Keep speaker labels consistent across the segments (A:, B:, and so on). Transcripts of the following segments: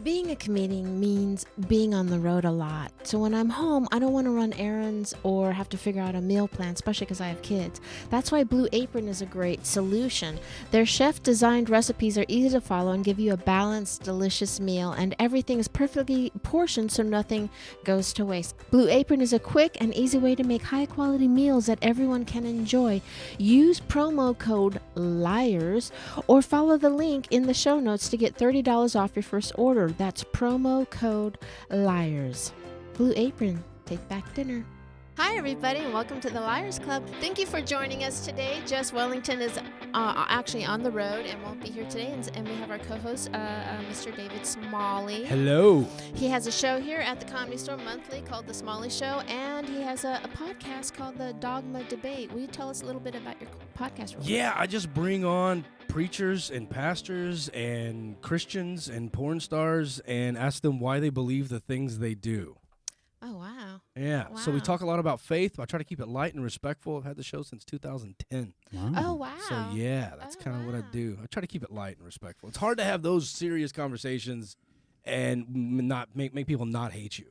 A: Being a comedian means being on the road a lot. So when I'm home, I don't want to run errands or have to figure out a meal plan, especially because I have kids. That's why Blue Apron is a great solution. Their chef-designed recipes are easy to follow and give you a balanced, delicious meal, and everything is perfectly portioned so nothing goes to waste. Blue Apron is a quick and easy way to make high-quality meals that everyone can enjoy. Use promo code LIARS or follow the link in the show notes to get $30 off your first order. That's promo code LIARS. Blue Apron, take back dinner. Hi, everybody, and welcome to the Liars Club. Thank you for joining us today. Jess Wellington is actually on the road and won't be here today, and we have our co-host, Mr. David Smalley.
B: Hello.
A: He has a show here at the Comedy Store monthly called The Smalley Show, and he has a podcast called The Dogma Debate. Will you tell us a little bit about your podcast?
B: Yeah, I just bring on preachers and pastors and Christians and porn stars and ask them why they believe the things they do.
A: Oh, wow.
B: Yeah.
A: Wow.
B: So we talk a lot about faith. I try to keep it light and respectful. I've had the show since 2010.
C: Wow.
A: Oh, wow.
B: So, yeah, that's kind of what I do. I try to keep it light and respectful. It's hard to have those serious conversations and not make people not hate you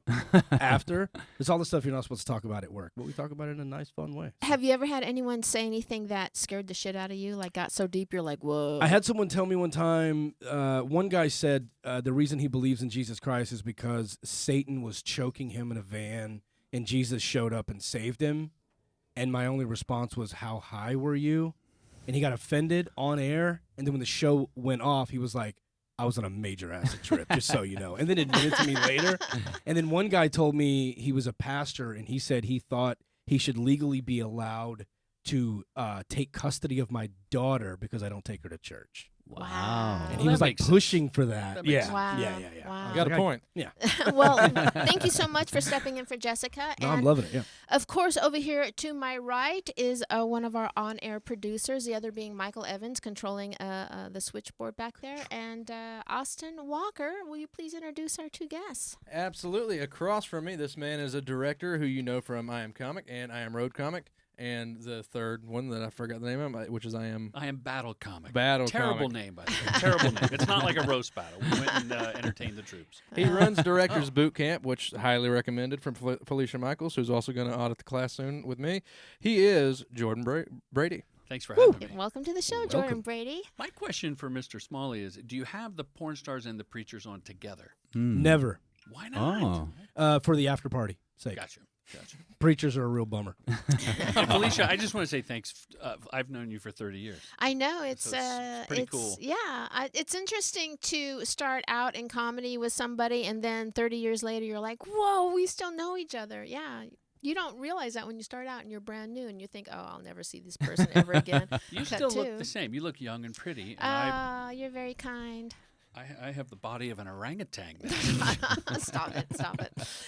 B: after. It's all the stuff you're not supposed to talk about at work, but we talk about it in a nice, fun way.
A: Have you ever had anyone say anything that scared the shit out of you, like got so deep you're like, whoa?
B: I had someone tell me one time, one guy said the reason he believes in Jesus Christ is because Satan was choking him in a van and Jesus showed up and saved him. And my only response was, how high were you? And he got offended on air. And then when the show went off, he was like, I was on a major acid trip, just so you know. And then admitted to me later. And then one guy told me he was a pastor, and he said he thought he should legally be allowed to take custody of my daughter because I don't take her to church.
A: Wow.
B: And he was like pushing for that. Yeah.
A: Wow.
B: Yeah.
A: Wow.
D: You got a point.
B: Yeah.
A: Well, thank you so much for stepping in for Jessica.
B: No,
A: And
B: I'm loving it, yeah.
A: of course, over here to my right is one of our on-air producers, the other being Michael Evans, controlling the switchboard back there. And Austin Walker, will you please introduce our two guests?
D: Absolutely. Across from me, this man is a director who you know from I Am Comic and I Am Road Comic. And the third one that I forgot the name of, which is I Am
E: Battle Comic.
D: Comic.
E: Terrible name, by the way. Terrible name. It's not like a roast battle. We went and entertained the troops.
D: He runs Director's Boot Camp, which highly recommended from Felicia Michaels, who's also going to audit the class soon with me. He is Jordan Brady.
E: Thanks for having me.
A: Welcome to the show, Jordan Brady.
E: My question for Mr. Smalley is, do you have the porn stars and the preachers on together?
B: Never.
E: Why not?
B: For the after party sake.
E: Gotcha.
B: Preachers are a real bummer.
E: Felicia, I just want to say thanks. I've known you for 30 years.
A: I know it's
E: So it's pretty cool.
A: Yeah, it's interesting to start out in comedy with somebody, and then 30 years later, you're like, whoa, we still know each other. Yeah. You don't realize that when you start out and you're brand new and you think, oh, I'll never see this person ever again.
E: You still look the same. You look young and pretty. And
A: you're very kind.
E: I have the body of an orangutan now.
A: Stop it.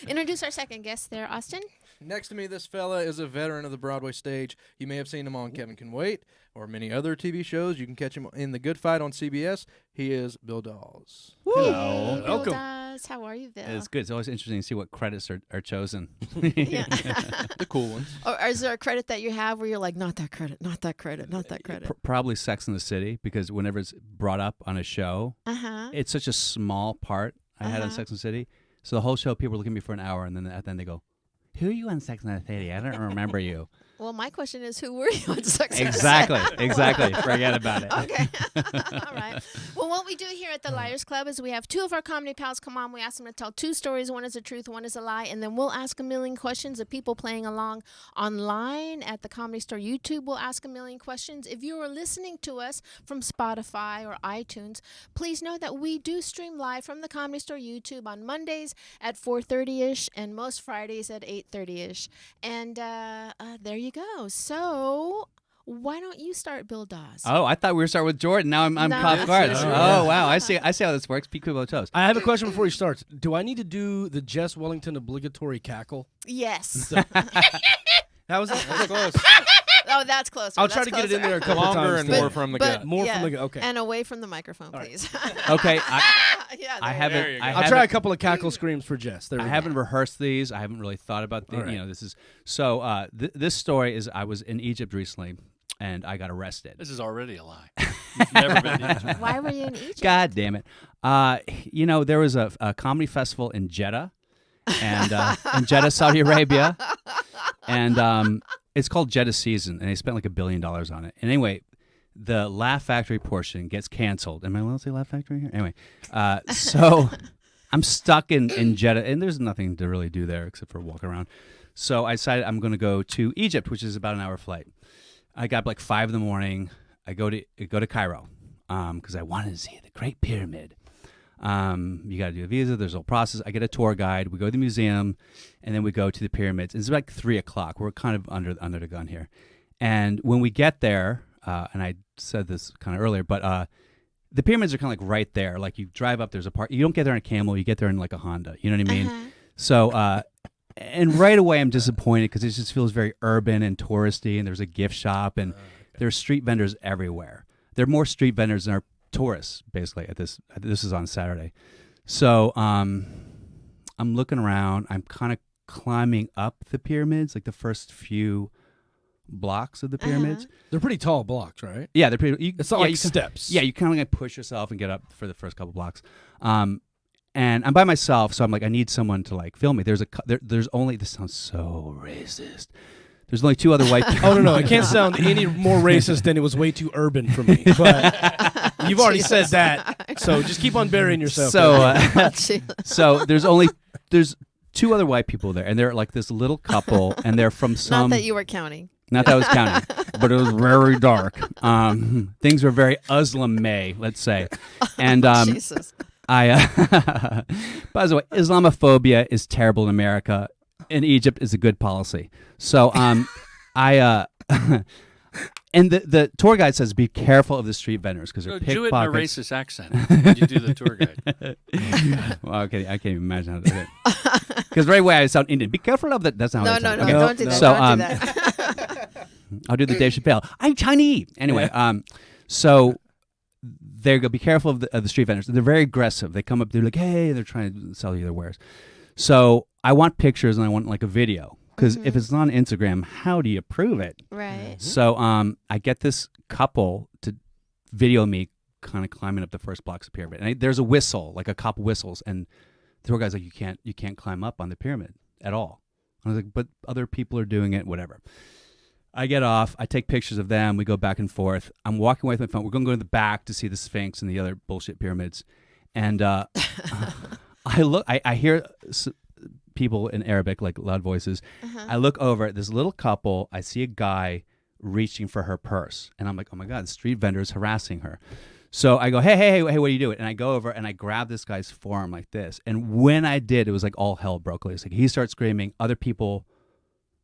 A: Introduce our second guest there, Austin.
D: Next to me, this fella is a veteran of the Broadway stage. You may have seen him on Kevin Can Wait or many other TV shows. You can catch him in The Good Fight on CBS. He is Bill Dawes.
A: Hello. Bill
B: Welcome.
A: Dawes. How are you, Bill?
C: It's good. It's always interesting to see what credits are chosen.
A: Yeah.
D: The cool ones.
A: Or is there a credit that you have where you're like, not that credit, not that credit, not that credit?
C: Probably Sex and the City, because whenever it's brought up on a show, it's such a small part I had on Sex and the City. So the whole show, people were looking at me for an hour, and then at the end they go, who are you on Sex and the City? I don't remember you.
A: Well, my question is, who were you on Sex and the City?
C: Exactly. Forget about it.
A: Okay. All right. Well, what we do here at the Liars Club is we have two of our comedy pals come on. We ask them to tell two stories. One is the truth, one is a lie. And then we'll ask a million questions of people playing along online at the Comedy Store YouTube. We'll ask a million questions. If you are listening to us from Spotify or iTunes, please know that we do stream live from the Comedy Store YouTube on Mondays at 4:30-ish and most Fridays at 8:30-ish. And there you go. So why don't you start, Bill Dawes?
C: Oh, I thought we were starting with Jordan. Now I'm
A: No.
C: caught guard. Oh, wow. I see how this works. Keep people on toes.
B: I have a question before he starts. Do I need to do the Jess Wellington obligatory cackle?
A: Yes.
B: How was that? That's close.
A: Oh, that's closer.
B: I'll try to get it in there a couple
D: Longer
B: times.
D: and more from the gut.
B: More from the gut. Okay.
A: And away from the microphone, please.
C: Okay.
A: Yeah,
C: I
A: there you
C: haven't.
B: I'll try a couple of cackle screams for Jess. There we
C: I
B: go.
C: haven't rehearsed these. I haven't really thought about the,
B: All right.
C: this is so. This story is I was in Egypt recently, and I got arrested.
E: This is already a lie. You've never been to Egypt.
A: Why were you in Egypt?
C: God damn it. There was a comedy festival in Jeddah, and in Jeddah, Saudi Arabia, and it's called Jeddah Season, and they spent like $1 billion on it. And anyway, the Laugh Factory portion gets canceled. Am I allowed to say Laugh Factory here? Anyway, so I'm stuck in Jeddah, and there's nothing to really do there except for walk around. So I decided I'm going to go to Egypt, which is about an hour flight. I got up like 5 a.m. I go to Cairo because I wanted to see the Great Pyramid. You got to do a visa. There's a whole process. I get a tour guide. We go to the museum, and then we go to the pyramids. It's like 3 o'clock. We're kind of under the gun here. And when we get there, and I said this kind of earlier, but the pyramids are kind of like right there. Like you drive up, there's a park. You don't get there in a camel. You get there in like a Honda. You know what I mean?
A: Uh-huh.
C: So, and right away I'm disappointed because it just feels very urban and touristy. And there's a gift shop, and there's street vendors everywhere. There are more street vendors than are tourists, basically. This is on Saturday. So I'm looking around. I'm kind of climbing up the pyramids, like the first few blocks of the pyramids.
B: They're pretty tall blocks, right?
C: Yeah, they're pretty.
B: It's not like steps.
C: Yeah, you kind of like push yourself and get up for the first couple blocks. And I'm by myself, so I'm like, I need someone to like film me. There's only. This sounds so racist. There's only 2 other white people.
B: Oh no, it can't sound any more racist than it was way too urban for me. But you've already said that, so just keep on burying yourself.
C: So there's 2 other white people there, and they're like this little couple, and they're from some.
A: Not that you were counting.
C: Not that I was counting, but it was very dark. Things were very Islam-may, let's say. And
A: Jesus.
C: By the way, Islamophobia is terrible in America. In Egypt is a good policy. So and the tour guide says be careful of the street vendors because they're pickpockets.
E: Do it in a racist accent when you do the tour guide.
C: Well, okay, I can't even imagine how to do it. Because right away I sound Indian. Be careful of that. That's not how
A: No,
C: I sound.
A: no,
C: Okay.
A: don't do that.
C: So,
A: don't do that.
C: I'll do the Dave Chappelle. I'm Chinese. Anyway, so they go, be careful of the street vendors. They're very aggressive. They come up, they're like, hey, they're trying to sell you their wares. So I want pictures and I want like a video. Because if it's not on Instagram, how do you prove it?
A: Right.
C: So I get this couple to video me kind of climbing up the first blocks of the pyramid. And there's a whistle, like a cop whistles. And the tour guy's like, you can't climb up on the pyramid at all. I was like, but other people are doing it, whatever. I get off. I take pictures of them. We go back and forth. I'm walking away with my phone. We're going to go to the back to see the Sphinx and the other bullshit pyramids. And I look. I hear people in Arabic, like loud voices. I look over at this little couple. I see a guy reaching for her purse. And I'm like, oh, my God, the street vendor is harassing her. So I go, hey, what are you doing? And I go over and I grab this guy's forearm like this. And when I did, it was like all hell broke loose. Like he starts screaming. Other people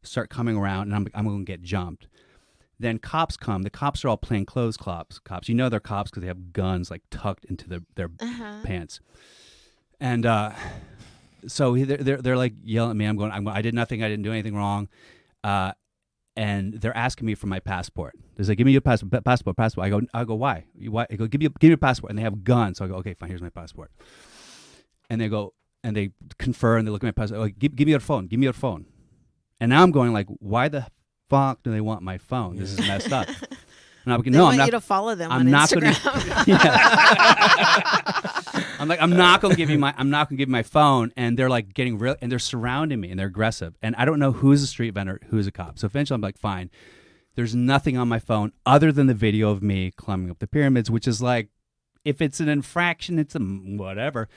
C: start coming around, and I'm going to get jumped. Then cops come. The cops are all plainclothes cops. You know they're cops because they have guns like tucked into their pants. And so they're like yelling at me. I'm going. I did nothing. I didn't do anything wrong. And they're asking me for my passport. They're like, give me your passport. I go, why? Why? I go, give me your passport. And they have guns. So I go, okay, fine. Here's my passport. And they go and they confer and they look at my passport. Like, give me your phone. Give me your phone. And now I'm going like, why the fuck do they want my phone? This is messed up. And I'm like,
A: no, I'm not. You to follow them on Instagram.
C: I'm like, I'm not going to give you my phone. And they're like getting real, and they're surrounding me, and they're aggressive. And I don't know who's a street vendor, who's a cop. So eventually, I'm like, fine. There's nothing on my phone other than the video of me climbing up the pyramids, which is like, if it's an infraction, it's a whatever.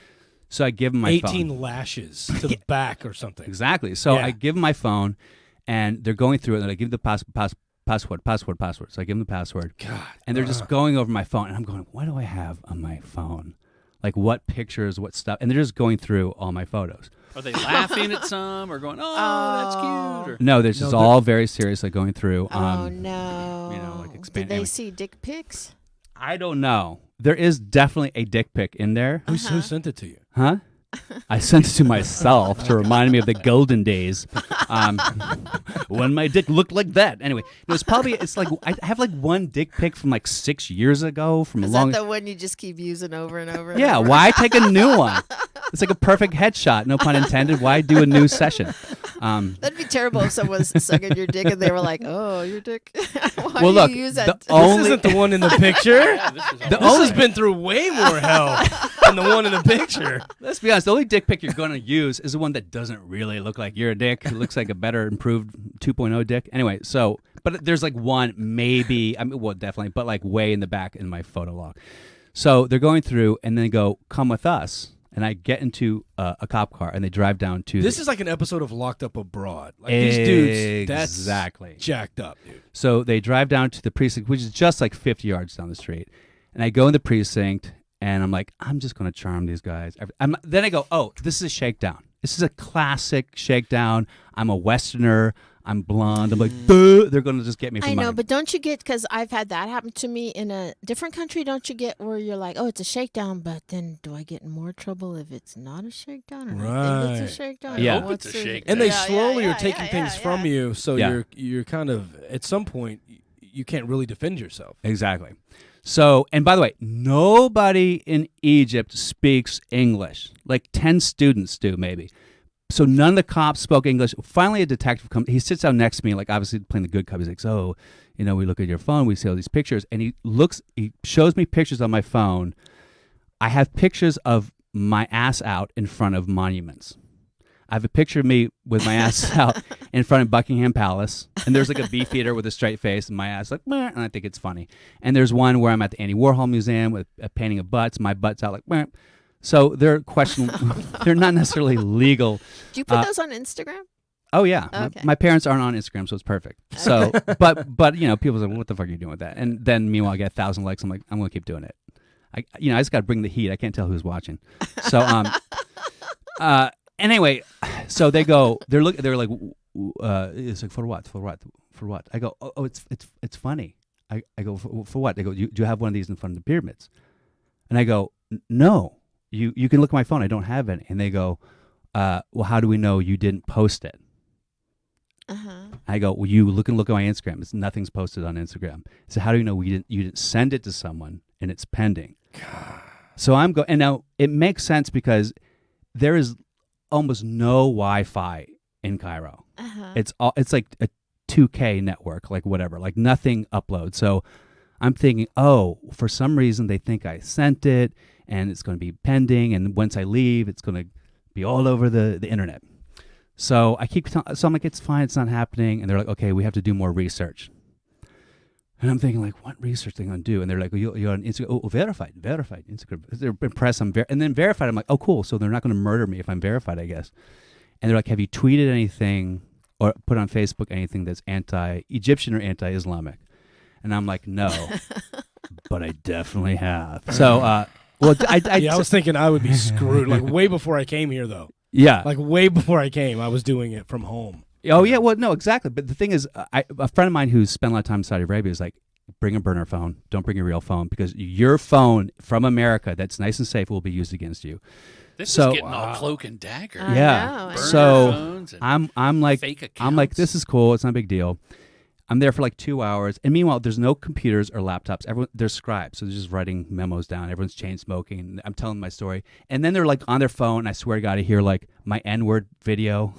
C: So I give him my
B: 18
C: phone.
B: lashes to the back or something.
C: Exactly. So I give him my phone, and they're going through it, and I give the password. So I give them the password.
B: God.
C: And they're just going over my phone, and I'm going, what do I have on my phone? Like what pictures, what stuff? And they're just going through all my photos.
E: Are they laughing at some or going, that's cute? Or?
C: No, they're just all very seriously going through.
A: Oh, no.
C: You know, like
A: Did they see dick pics?
C: I don't know. There is definitely a dick pic in there.
B: Who sent it to you?
C: Huh? I sent it to myself to remind me of the golden days when my dick looked like that. Anyway, it's like I have like one dick pic from like 6 years ago from
A: Is
C: a long.
A: Is that the one you just keep using over and over?
C: Yeah, why take a new one? It's like a perfect headshot. No pun intended. Why do a new session?
A: That'd be terrible if someone was sucking your dick and they were like, "Oh, your dick." Why
C: Well,
A: do
C: look,
A: you use that?
B: This isn't the one in the picture.
E: This
B: This has been through way more hell than the one in the picture.
C: Let's be honest. The only dick pic you're going to use is the one that doesn't really look like your dick. It looks like a better, improved 2.0 dick. Anyway, so, but there's like one, maybe, I mean, well, definitely, but like way in the back in my photo log. So they're going through and then they go, "Come with us." And I get into a cop car and they drive down to.
B: This is like an episode of Locked Up Abroad. Like these dudes, that's
C: exactly
B: jacked up, dude.
C: So they drive down to the precinct, which is just like 50 yards down the street. And I go in the precinct and I'm like, I'm just going to charm these guys. Then I go, oh, this is a shakedown. This is a classic shakedown. I'm a Westerner. I'm blonde. I'm like, duh, they're going to just get me for
A: I
C: money.
A: know, but don't you get, because I've had that happen to me in a different country, don't you get where you're like, oh, it's a shakedown, but then do I get in more trouble if it's not a shakedown? Or I think it's a shakedown?
C: Yeah.
A: Or
E: Hope
A: what's
E: it's a
A: the-
E: shakedown.
B: And they
A: Yeah,
B: slowly
A: yeah,
B: are taking
A: yeah,
B: things
A: yeah,
B: from
A: yeah.
B: you, so
C: Yeah.
B: you're kind of at some point you can't really defend yourself.
C: Exactly. So, and by the way, nobody in Egypt speaks English. Like 10 students do, maybe. So none of the cops spoke English. Finally, a detective comes. He sits down next to me, like obviously playing the good cop. He's like, "So, you know, we look at your phone, we see all these pictures," and he shows me pictures on my phone. I have pictures of my ass out in front of monuments. I have a picture of me with my ass out in front of Buckingham Palace, and there's like a beefeater with a straight face, and my ass like, meh, and I think it's funny. And there's one where I'm at the Andy Warhol Museum with a painting of butts. My butt's out like, meh. So they're they're not necessarily legal.
A: Do you put those on Instagram?
C: Oh yeah,
A: Okay.
C: my parents aren't on Instagram, so it's perfect. So, but you know, people say, "What the fuck are you doing with that?" And then meanwhile, I get 1,000 likes. I'm like, I'm gonna keep doing it. I just got to bring the heat. I can't tell who's watching. So, anyway, so they go. They're like, it's like for what? I go, oh, it's funny. I go for what? They go, do you have one of these in front of the pyramids? And I go, no. You can look at my phone. I don't have any. And they go, well, how do we know you didn't post it? I go, well, you look at my Instagram. Nothing's posted on Instagram. So how do you know you didn't send it to someone and it's pending? So I'm and now it makes sense because there is almost no Wi-Fi in Cairo. It's like a 2K network, like whatever, like nothing uploads. So I'm thinking, oh, for some reason they think I sent it and it's going to be pending, and once I leave, it's going to be all over the internet. So so I'm like, it's fine, it's not happening. And they're like, okay, we have to do more research. And I'm thinking, like, what research are they going to do? And they're like, you're on Instagram. Oh, verified, Instagram. They're impressed. And then verified. I'm like, oh, cool. So they're not going to murder me if I'm verified, I guess. And they're like, have you tweeted anything or put on Facebook anything that's anti-Egyptian or anti-Islamic? And I'm like, no, but I definitely have. So, well,
B: I was thinking I would be screwed. Like way before I came here, though.
C: Yeah.
B: Like way before I came, I was doing it from home.
C: Oh, yeah. Well, no, exactly. But the thing is, a friend of mine who's spent a lot of time in Saudi Arabia is like, bring a burner phone. Don't bring a real phone because your phone from America that's nice and safe will be used against you.
E: This is getting all cloak and dagger.
C: Yeah.
A: Burner
C: So I'm like,
E: fake
C: I'm like,
E: accounts.
C: this is cool. It's not a big deal. I'm there for like 2 hours. And meanwhile, there's no computers or laptops. There's scribes. So they're just writing memos down. Everyone's chain smoking. I'm telling my story. And then they're like on their phone. And I swear to God, I hear like my N-word video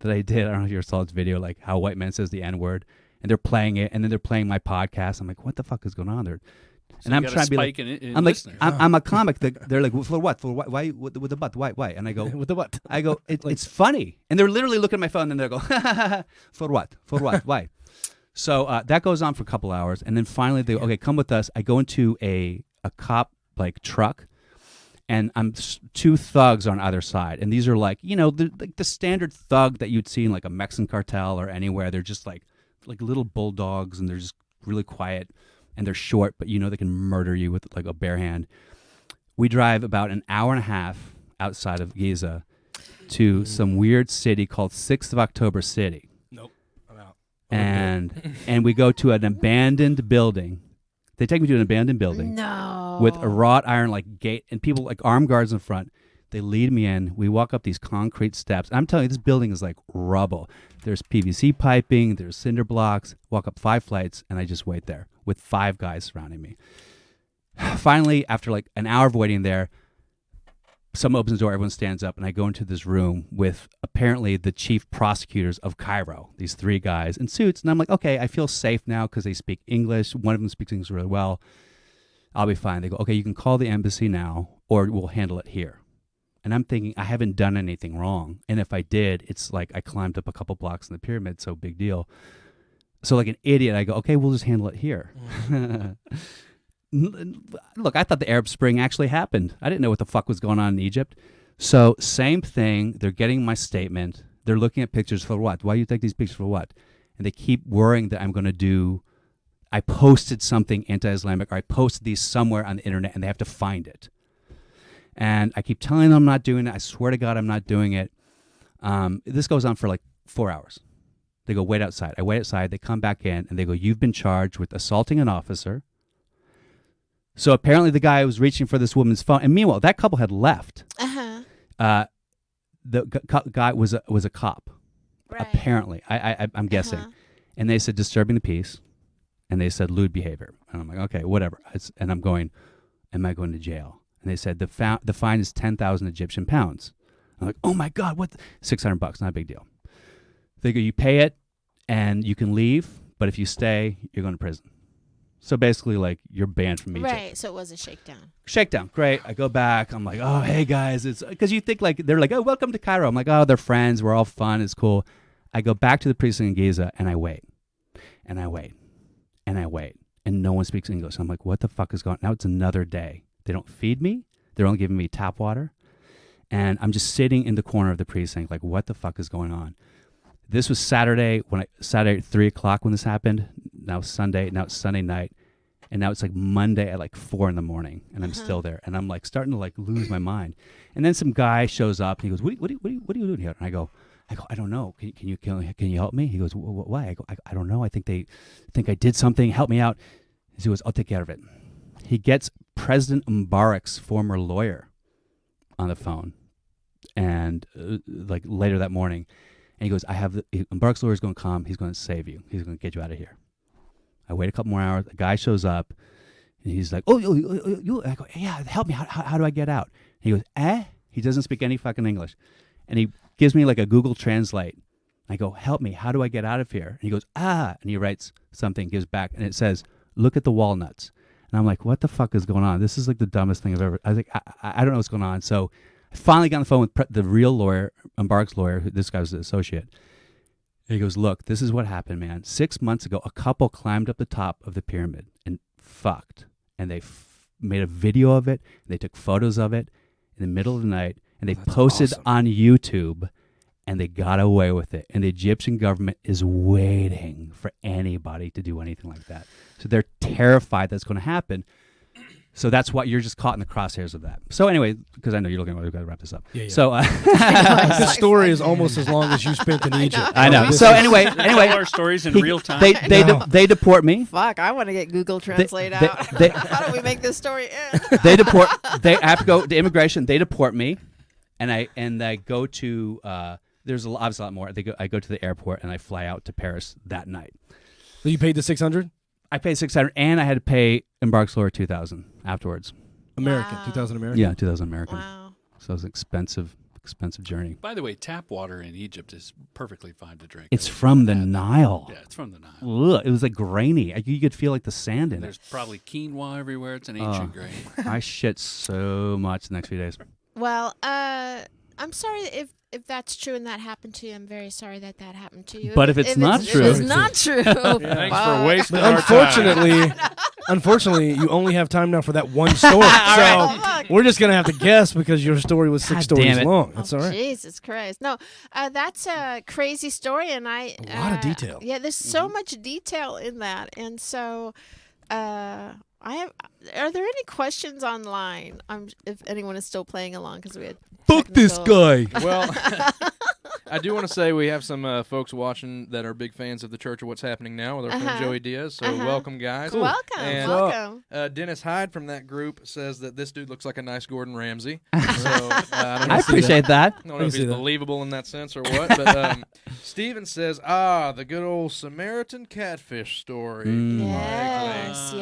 C: that I did. I don't know if you ever saw this video, like how a white man says the N-word. And they're playing it. And then they're playing my podcast. I'm like, what the fuck is going on there? And I'm trying to be like, I'm like, I'm a comic. They're like, for what? For what? Why? With the butt? Why? And I go,
B: With the what?
C: I go, it's funny. And they're literally looking at my phone and they go, for what? For what? Why? So that goes on for a couple hours. And then finally they go, okay, come with us. I go into a cop like truck and I'm two thugs on either side. And these are like, like the standard thug that you'd see in like a Mexican cartel or anywhere. They're just like little bulldogs and they're just really quiet. And they're short, but they can murder you with like a bare hand. We drive about an hour and a half outside of Giza to some weird city called 6th of October City.
B: Nope, I'm out.
C: And we go to an abandoned building. They take me to an abandoned building with a wrought iron like gate and people like armed guards in front. They lead me in. We walk up these concrete steps. I'm telling you, this building is like rubble. There's PVC piping. There's cinder blocks. Walk up 5 flights, and I just wait there with 5 guys surrounding me. Finally, after like an hour of waiting there, someone opens the door, everyone stands up, and I go into this room with apparently the chief prosecutors of Cairo, these 3 guys in suits. And I'm like, okay, I feel safe now because they speak English. One of them speaks English really well. I'll be fine. They go, okay, you can call the embassy now or we'll handle it here. And I'm thinking, I haven't done anything wrong. And if I did, it's like I climbed up a couple blocks in the pyramid, so big deal. So like an idiot, I go, okay, we'll just handle it here. Look, I thought the Arab Spring actually happened. I didn't know what the fuck was going on in Egypt. So same thing. They're getting my statement. They're looking at pictures for what? Why do you take these pictures for what? And they keep worrying that I'm going to do, I posted something anti-Islamic, or I posted these somewhere on the internet and they have to find it. And I keep telling them I'm not doing it. I swear to God, I'm not doing it. This goes on for like 4 hours. They go, wait outside. I wait outside. They come back in and they go, you've been charged with assaulting an officer. So apparently the guy was reaching for this woman's phone. And meanwhile, that couple had left. The guy was a cop, right. Apparently. I'm guessing. And they said disturbing the peace. And they said lewd behavior. And I'm like, okay, whatever. And I'm going, am I going to jail? And they said the fine is 10,000 Egyptian pounds. I'm like, oh my God, what? $600, not a big deal. They go, you pay it and you can leave, but if you stay, you're going to prison. So basically, like, you're banned from Egypt.
A: Right, so it was a shakedown.
C: Shakedown, great. I go back. I'm like, oh, hey, guys. It's because you think, like, they're like, oh, welcome to Cairo. I'm like, oh, they're friends. We're all fun. It's cool. I go back to the precinct in Giza, and I wait. And I wait. And I wait. And no one speaks English. I'm like, what the fuck is going on? Now it's another day. They don't feed me. They're only giving me tap water. And I'm just sitting in the corner of the precinct, like, what the fuck is going on? This was Saturday at 3 o'clock when this happened. Now it's Sunday. Now it's Sunday night. And now it's like Monday at like 4 a.m. and I'm still there. And I'm like starting to like lose my mind. And then some guy shows up and he goes, what are you doing here? And I go, I don't know. Can you help me? He goes, why? I go, I don't know. I think I did something. Help me out. He goes, I'll take care of it. He gets President Mubarak's former lawyer on the phone. And like later that morning. And he goes, Mubarak's lawyer is going to come. He's going to save you. He's going to get you out of here. I wait a couple more hours. A guy shows up, and he's like, you. I go, yeah, help me. How do I get out? And he goes, He doesn't speak any fucking English. And he gives me like a Google Translate. I go, help me. How do I get out of here? And he goes, And he writes something, gives back, and it says, look at the walnuts. And I'm like, what the fuck is going on? This is like the dumbest thing I've ever. I was like, I don't know what's going on. So I finally got on the phone with the real lawyer, Mubarak's lawyer. This guy was an associate. And he goes, look, this is what happened, man. 6 months ago, a couple climbed up the top of the pyramid and fucked. And they made a video of it. And they took photos of it in the middle of the night. And they posted on YouTube. And they got away with it. And the Egyptian government is waiting for anybody to do anything like that. So they're terrified that's going to happen. So that's why you're just caught in the crosshairs of that. So anyway, because I know you're looking, we've got to wrap this up.
B: Yeah.
C: So
B: this story is almost as long as you spent in Egypt.
C: I know. So anyway,
E: our stories in real time.
C: They deport me.
A: Fuck, I want to get Google Translate out. How do we make this story end?
C: They have to go to immigration. They deport me, and I go to. There's obviously a lot more. I go to the airport and I fly out to Paris that night.
B: So you paid the $600?
C: I paid $600, and I had to pay Mubarak's lawyer $2,000 afterwards.
B: American,
A: Wow.
B: 2,000 American.
C: Yeah, 2,000 American.
A: Wow.
C: So it was an expensive journey.
E: By the way, tap water in Egypt is perfectly fine to drink.
C: It's from the Nile.
E: Yeah, it's from the Nile.
C: Ugh, it was like grainy. You could feel like the sand in
E: There's
C: it.
E: probably quinoa everywhere. It's an ancient grain.
C: I shit so much the next few days.
A: Well, I'm sorry if that's true and that happened to you. I'm very sorry that happened to you.
C: But if it's not true.
A: If it's not true.
E: Thanks for wasting
B: But
E: our time.
B: unfortunately, you only have time now for that one story. So we're just going to have to guess because your story was 6 stories long. That's all right.
A: Jesus Christ. No, that's a crazy story. And a
B: lot of detail.
A: Yeah, there's so much detail in that. And so are there any questions online? If anyone is still playing along because we had
C: Fuck this guy.
D: Well, I do want to say we have some folks watching that are big fans of the Church of What's Happening Now with our friend Joey Diaz. So welcome, guys.
A: Cool. Welcome.
D: And,
A: welcome.
D: Dennis Hyde from that group says that this dude looks like a nice Gordon Ramsay. So I
C: appreciate that.
D: I don't know if he's believable in that sense or what. But Steven says, the good old Samaritan catfish story.
A: Yes.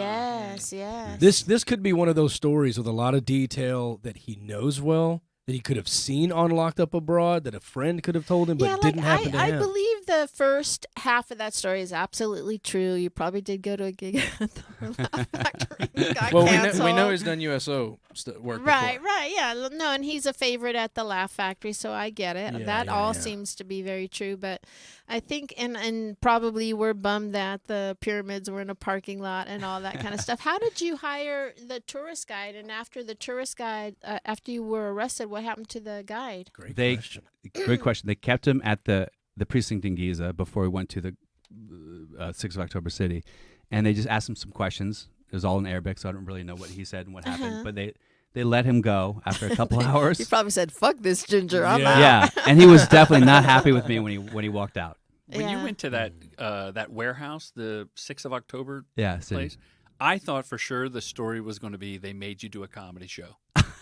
B: This could be one of those stories with a lot of detail that he knows well, that he could have seen on Locked Up Abroad, that a friend could have told him, but didn't happen to him?
A: I believe the first half of that story is absolutely true. You probably did go to a gig at the Laugh Factory. Got
D: Well,
A: canceled.
D: we know he's done USO work
A: Right,
D: before.
A: right, yeah. No, and he's a favorite at the Laugh Factory, so I get it.
B: Yeah,
A: that
B: yeah,
A: all
B: yeah.
A: seems to be very true, but I think, and probably we're bummed that the pyramids were in a parking lot and all that kind of stuff. How did you hire the tourist guide? And after the tourist guide, after you were arrested, what happened to the guide?
B: Great question.
C: Great question. They kept him at the precinct in Giza before we went to the 6th of October city, and they just asked him some questions. It was all in Arabic, so I don't really know what he said and what happened. But they let him go after a couple hours.
A: He probably said, "Fuck this ginger, I'm
B: Yeah.
A: out."
C: Yeah, and he was definitely not happy with me when he walked out.
E: When you went to that warehouse, the 6th of October
C: Yeah,
E: place, I thought for sure the story was going to be they made you do a comedy show.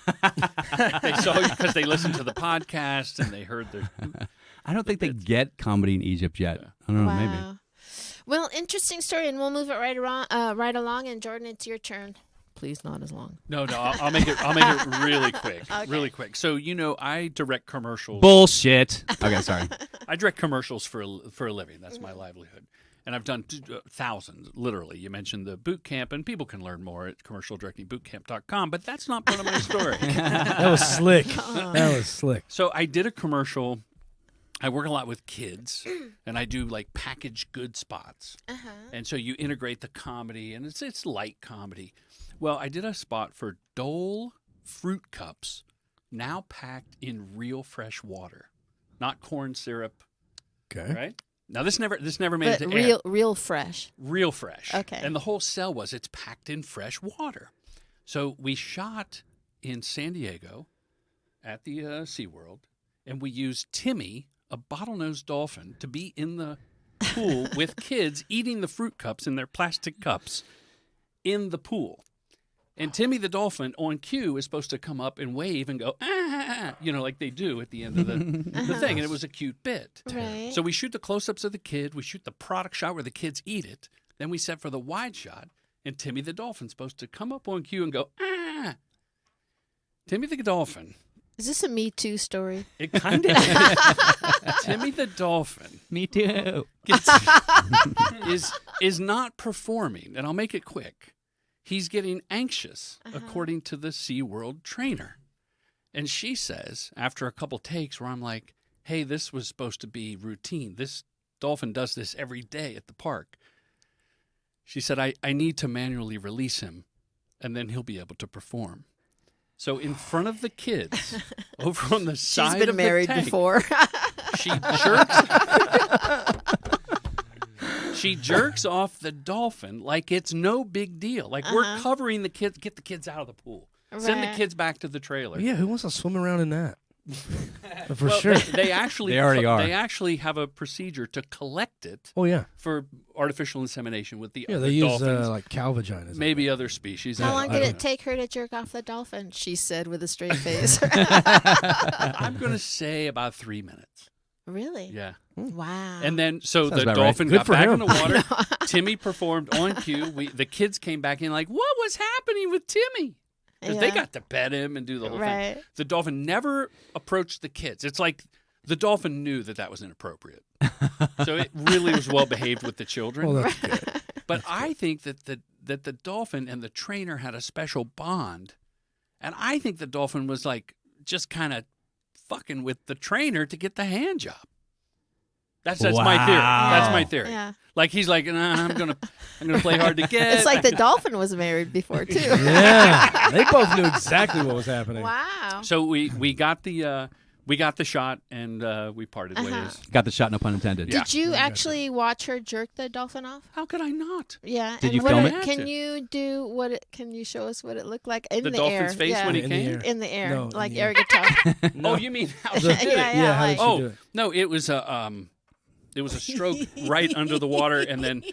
E: They saw you because they listened to the podcast and they heard the.
C: I don't think they get comedy in Egypt yet. I don't know, maybe.
A: Wow. Well, interesting story, and we'll move it right along. And Jordan, it's your turn. Please, not as long.
E: No, I'll make it really quick.
A: Okay.
E: Really quick. So I direct commercials.
C: Bullshit. Okay, sorry.
E: I direct commercials for a living. That's my livelihood. And I've done thousands, literally. You mentioned the boot camp, and people can learn more at commercialdirectingbootcamp.com, but that's not part of my story.
B: That was slick. That was slick.
E: So I did a commercial. I work a lot with kids, and I do like packaged good spots. And so you integrate the comedy, and it's light comedy. Well, I did a spot for Dole fruit cups, now packed in real fresh water, not corn syrup.
B: Okay.
E: Right? Now this never made it
A: But
E: to air.
A: real fresh.
E: Real fresh.
A: Okay.
E: And the whole sell was it's packed in fresh water. So we shot in San Diego at the SeaWorld, and we used Timmy, a bottlenose dolphin, to be in the pool with kids eating the fruit cups in their plastic cups in the pool. And Timmy the dolphin on cue is supposed to come up and wave and go, ah, like they do at the end of the thing. And it was a cute bit.
A: Right.
E: So we shoot the close-ups of the kid. We shoot the product shot where the kids eat it. Then we set for the wide shot. And Timmy the dolphin's supposed to come up on cue and go, ah. Timmy the dolphin.
A: Is this a Me Too story?
E: It kind of is. Timmy the dolphin.
C: Me too.
E: is not performing. And I'll make it quick. He's getting anxious, according to the SeaWorld trainer. And she says, after a couple takes where I'm like, hey, this was supposed to be routine. This dolphin does this every day at the park. She said, I need to manually release him, and then he'll be able to perform. So in front of the kids, over on the side of the tank.
A: She's been married before.
E: She jerks off the dolphin like it's no big deal. Like we're covering the kids, get the kids out of the pool. Send the kids back to the trailer.
B: Yeah, who wants to swim around in that? For
E: Well,
B: sure.
E: They actually
C: They already are.
E: They actually have a procedure to collect it
B: Oh, yeah.
E: for artificial insemination with the
B: Yeah,
E: other
B: they use
E: dolphins,
B: like cow vaginas.
E: maybe other species.
A: How
E: I
A: long
E: don't
A: did it
E: know.
A: take her to jerk off the dolphin? She said with a straight face.
E: I'm going to say about 3 minutes.
A: Really?
E: Yeah.
A: Wow.
E: And then, so
C: Sounds
E: the
C: about right.
E: dolphin
B: Good
E: got
B: for
E: back
B: him.
E: in the water. Timmy performed on cue. The kids came back in like, what was happening with Timmy? Because they got to pet him and do the whole
A: Right.
E: thing. The dolphin never approached the kids. It's like the dolphin knew that was inappropriate. So it really was well behaved with the children.
B: Well, that's good.
E: But I think that the dolphin and the trainer had a special bond. And I think the dolphin was like just kind of fucking with the trainer to get the hand job. That's my theory. That's my theory.
A: Yeah.
E: Like he's like, nah, I'm gonna play hard to get.
A: It's like the dolphin was married before too.
B: Yeah. They both knew exactly what was happening.
A: Wow.
E: So we got the shot and we parted ways.
C: Got the shot, no pun intended.
E: Yeah.
A: Did you actually watch her jerk the dolphin off?
E: How could I not?
A: Yeah.
C: Did
A: and
C: you
A: what
C: film
A: it-
C: it?
A: Can you do what? Can you show us what it looked like in
E: The
A: the
E: dolphin's
A: air?
E: face
A: yeah.
E: when he
B: In the
E: came?
B: air.
A: in the air,
B: No, in
A: like
B: the
A: air
B: air.
A: guitar.
E: Oh, you mean how she
A: Yeah,
E: did it?
A: yeah,
B: how did
A: like-
B: she do it?
E: No, it was a stroke right under the water, and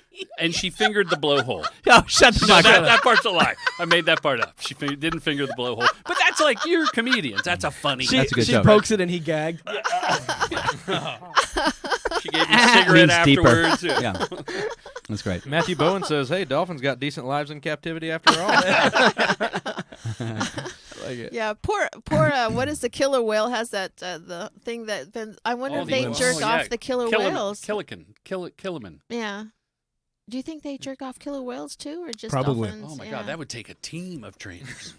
E: she fingered the blowhole.
C: Oh, shut the
E: No,
C: fuck up.
E: that part's a lie. I made that part up. She didn't finger the blowhole. But that's like, you're comedians. That's a funny.
C: That's a good
B: she
C: joke.
B: pokes it and he gagged.
E: She gave me a cigarette
C: Leans deeper.
E: afterwards.
C: Yeah, that's great.
D: Matthew Bowen says, hey, dolphins got decent lives in captivity after all. Like it.
A: Yeah, poor. What is the killer whale? Has that the thing that? Then I wonder if they jerk off the killer whales.
E: Killiman.
A: Yeah. Do you think they jerk off killer whales too, or just
B: Probably.
A: dolphins?
E: Oh my God, that would take a team of trainers.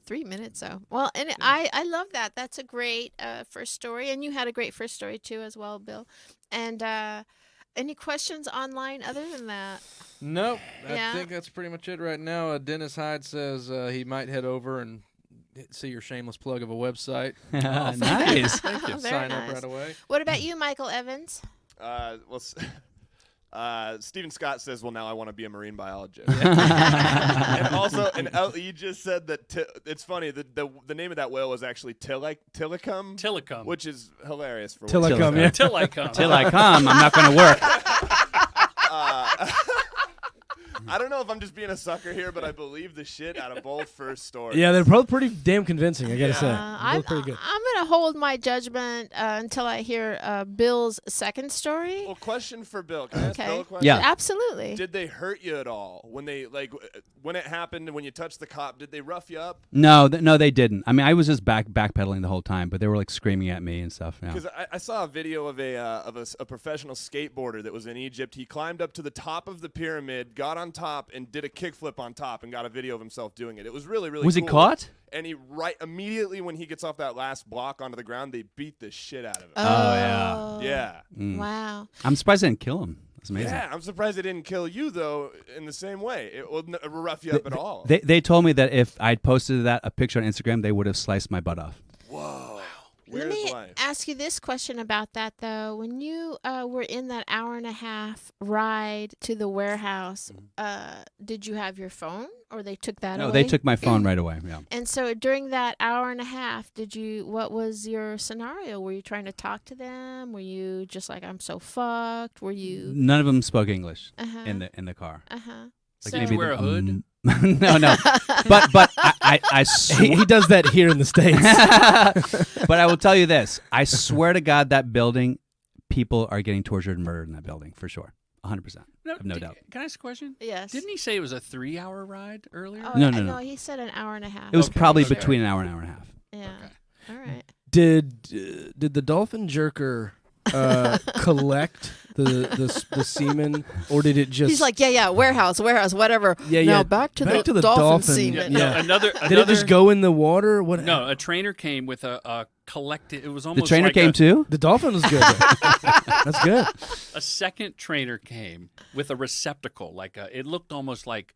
A: 3 minutes though. Well, and I love that. That's a great first story, and you had a great first story too as well, Bill. And any questions online other than that?
D: Nope. I think that's pretty much it right now. Dennis Hyde says he might head over and see your shameless plug of a website.
C: Nice.
D: Thank you. Sign up right away.
A: What about you, Michael Evans?
F: Stephen Scott says, well, now I want to be a marine biologist. And also, and he just said that it's funny, the name of that whale was actually Tillicum, which is hilarious. For
B: Till I come, yeah.
E: Till I come.
C: Till I come, I'm not going to work.
F: I don't know if I'm just being a sucker here, but I believe the shit out of both first stories.
B: Yeah, they're both pretty damn convincing, I gotta say. Both pretty good.
A: I'm going to hold my judgment until I hear Bill's second story.
F: Well, question for Bill. Can I ask Bill a question?
C: Yeah.
A: Absolutely.
F: Did they hurt you at all when when it happened and when you touched the cop? Did they rough you up?
C: No, they didn't. I mean, I was just backpedaling the whole time, but they were like screaming at me and stuff.
F: Because I saw a video of a professional skateboarder that was in Egypt. He climbed up to the top of the pyramid, got on top, and did a kickflip on top, and got a video of himself doing it. It was really, really
C: Was
F: cool.
C: he caught?
F: And immediately when he gets off that last block onto the ground, they beat the shit out of him.
C: Oh,
F: Yeah.
A: Wow.
C: I'm surprised they didn't kill him. That's amazing.
F: Yeah, I'm surprised they didn't kill you, though, in the same way. It wouldn't rough you up at all.
C: They told me that if I'd posted a picture on Instagram, they would have sliced my butt off.
F: Whoa.
A: Let me ask you this question about that, though. When you were in that hour-and-a-half ride to the warehouse, did you have your phone, or they took that away?
C: No, they took my phone right away, yeah.
A: And so during that hour-and-a-half, what was your scenario? Were you trying to talk to them? Were you just like, I'm so fucked? Were you...
C: None of them spoke English in the car.
A: Uh-huh.
E: Like, did you wear a hood?
C: No. But I swear.
B: He does that here in the States.
C: But I will tell you this. I swear to God, that building, people are getting tortured and murdered in that building, for sure. 100%. I have no doubt.
E: Can I ask a question?
A: Yes.
E: Didn't he say it was a 3-hour ride earlier?
A: Oh,
C: No.
A: He said an hour-and-a-half.
C: It was probably between an hour and a half.
A: Yeah.
E: Okay.
A: All right.
B: Did the dolphin jerker collect the semen, or did it just?
A: He's like, warehouse, whatever.
B: Yeah.
A: Now back to the dolphin semen.
B: Yeah.
E: Another.
B: Did it just go in the water? What?
E: No, a trainer came with a collected. It was
C: The
E: almost
C: trainer
E: like
C: came too?
B: The dolphin was good. That's good.
E: A second trainer came with a receptacle, it looked almost like,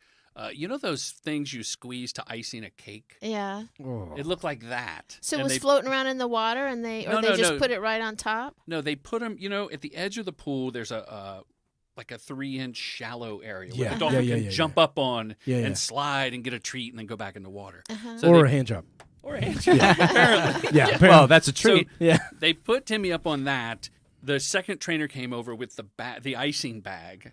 E: you know those things you squeeze to icing a cake?
A: Yeah.
B: Oh.
E: It looked like that.
A: So it was floating around in the water, and they just put it right on top?
E: No, they put them, at the edge of the pool, there's a 3-inch shallow area where the dolphin can jump up on and slide and get a treat and then go back in the water.
A: Uh-huh.
E: So
B: or a hand job.
E: Or a hand job, apparently.
B: Yeah, apparently.
C: Well, that's a treat.
B: Yeah.
E: They put Timmy up on that. The second trainer came over with the icing bag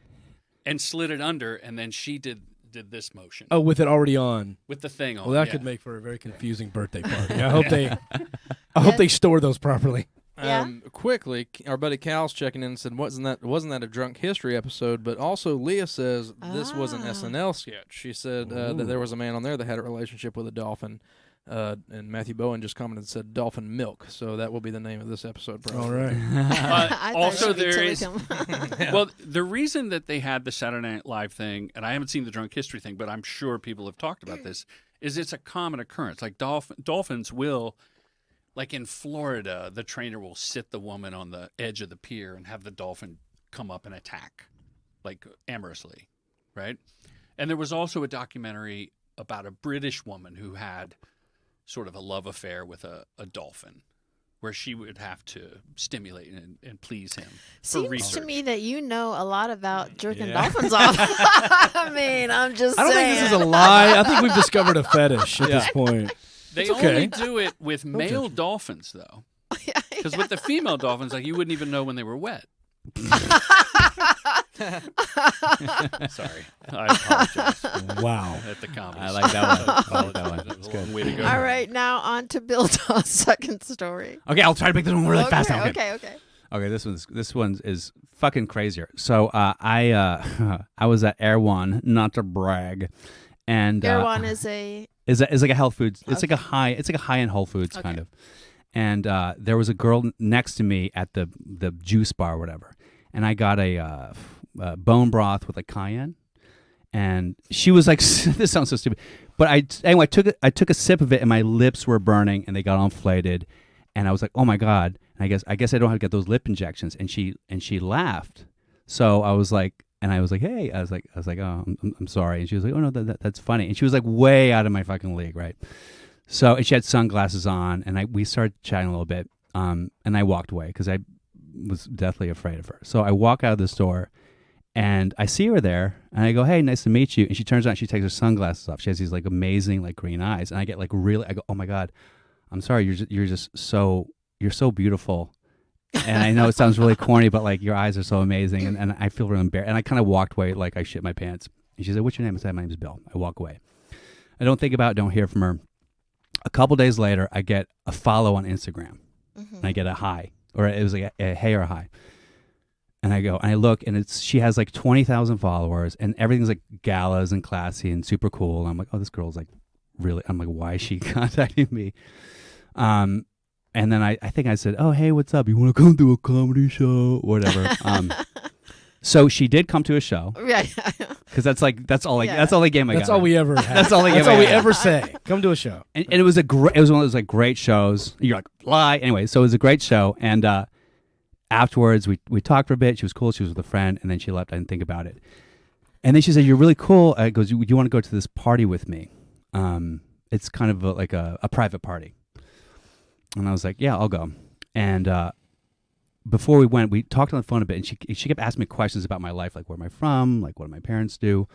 E: and slid it under, and then she did this motion.
B: Oh, with it already on.
E: With the thing on.
B: Well, that could make for a very confusing birthday party. I hope they store those properly.
A: Yeah.
D: Quickly, our buddy Cal's checking in and said, wasn't that a drunk history episode? But also, Leah says this was an SNL sketch. She said that there was a man on there that had a relationship with a dolphin. And Matthew Bowen just commented and said dolphin milk. So that will be the name of this episode. Probably.
B: All right.
E: Also, there is. Well, the reason that they had the Saturday Night Live thing, and I haven't seen the drunk history thing, but I'm sure people have talked about this, is it's a common occurrence. Like dolphins will. Like in Florida, the trainer will sit the woman on the edge of the pier and have the dolphin come up and attack, like amorously, right? And there was also a documentary about a British woman who had sort of a love affair with a dolphin, where she would have to stimulate and please him for research.
A: Seems to me that you know a lot about jerking dolphins off. I mean, I'm just saying.
B: I don't think this is a lie. I think we've discovered a fetish at this point.
E: They only do it with male dolphins, though. Because with the female dolphins, you wouldn't even know when they were wet. Sorry. I apologize.
B: Wow.
E: At the comedy.
C: I like that one.
E: That's good. Way to go.
A: All right, now on to Bill Dawes' second story.
C: Okay, I'll try to make this one really fast.
A: Okay.
C: Okay, this one is fucking crazier. So I was at Air One, not to brag, And
A: Erewhon is a
C: like a health foods. It's
A: Okay.
C: like a high end Whole Foods kind
A: Okay.
C: of. And there was a girl next to me at the juice bar or whatever, and I got a bone broth with like cayenne, and she was like, "This sounds so stupid," but I took a sip of it, and my lips were burning, and they got all inflated, and I was like, "Oh my god!" And I guess I don't have to get those lip injections, and she laughed, so I was like, "Hey," I was like, "Oh, I'm sorry," and she was like, "Oh no, that's funny," and she was like way out of my fucking league, right? So, and she had sunglasses on, and we started chatting a little bit, and I walked away because I was deathly afraid of her. So I walk out of the store, and I see her there, and I go, "Hey, nice to meet you." And she turns around, she takes her sunglasses off. She has these like amazing like green eyes, and I get like really, I go, "Oh my god, I'm sorry, you're so beautiful." And I know it sounds really corny, but like your eyes are so amazing, and I feel really embarrassed. And I kind of walked away like I shit my pants. And she said, "What's your name?" I said, "My name's Bill." I walk away. I don't think about it, don't hear from her. A couple days later, I get a follow on Instagram, and I get a hi, or it was like a hey or a hi. And I go, and I look, and she has like 20,000 followers, and everything's like galas and classy and super cool. And I'm like, oh, this girl's like really. I'm like, why is she contacting me? And then I think I said, oh, hey, what's up? You want to come to a comedy show, whatever. So she did come to a show,
A: right?
C: Because that's all I
B: That's
C: got.
B: all we ever have.
C: That's all
B: That's all we ever say. Come to a show.
C: And it was one of those like great shows. You're like, lie. Anyway, so it was a great show. And afterwards, we talked for a bit. She was cool. She was with a friend. And then she left. I didn't think about it. And then she said, you're really cool. I goes, do you want to go to this party with me? It's kind of like a private party. And I was like, yeah, I'll go. And before we went, we talked on the phone a bit. And she kept asking me questions about my life, like where am I from? Like what do my parents do?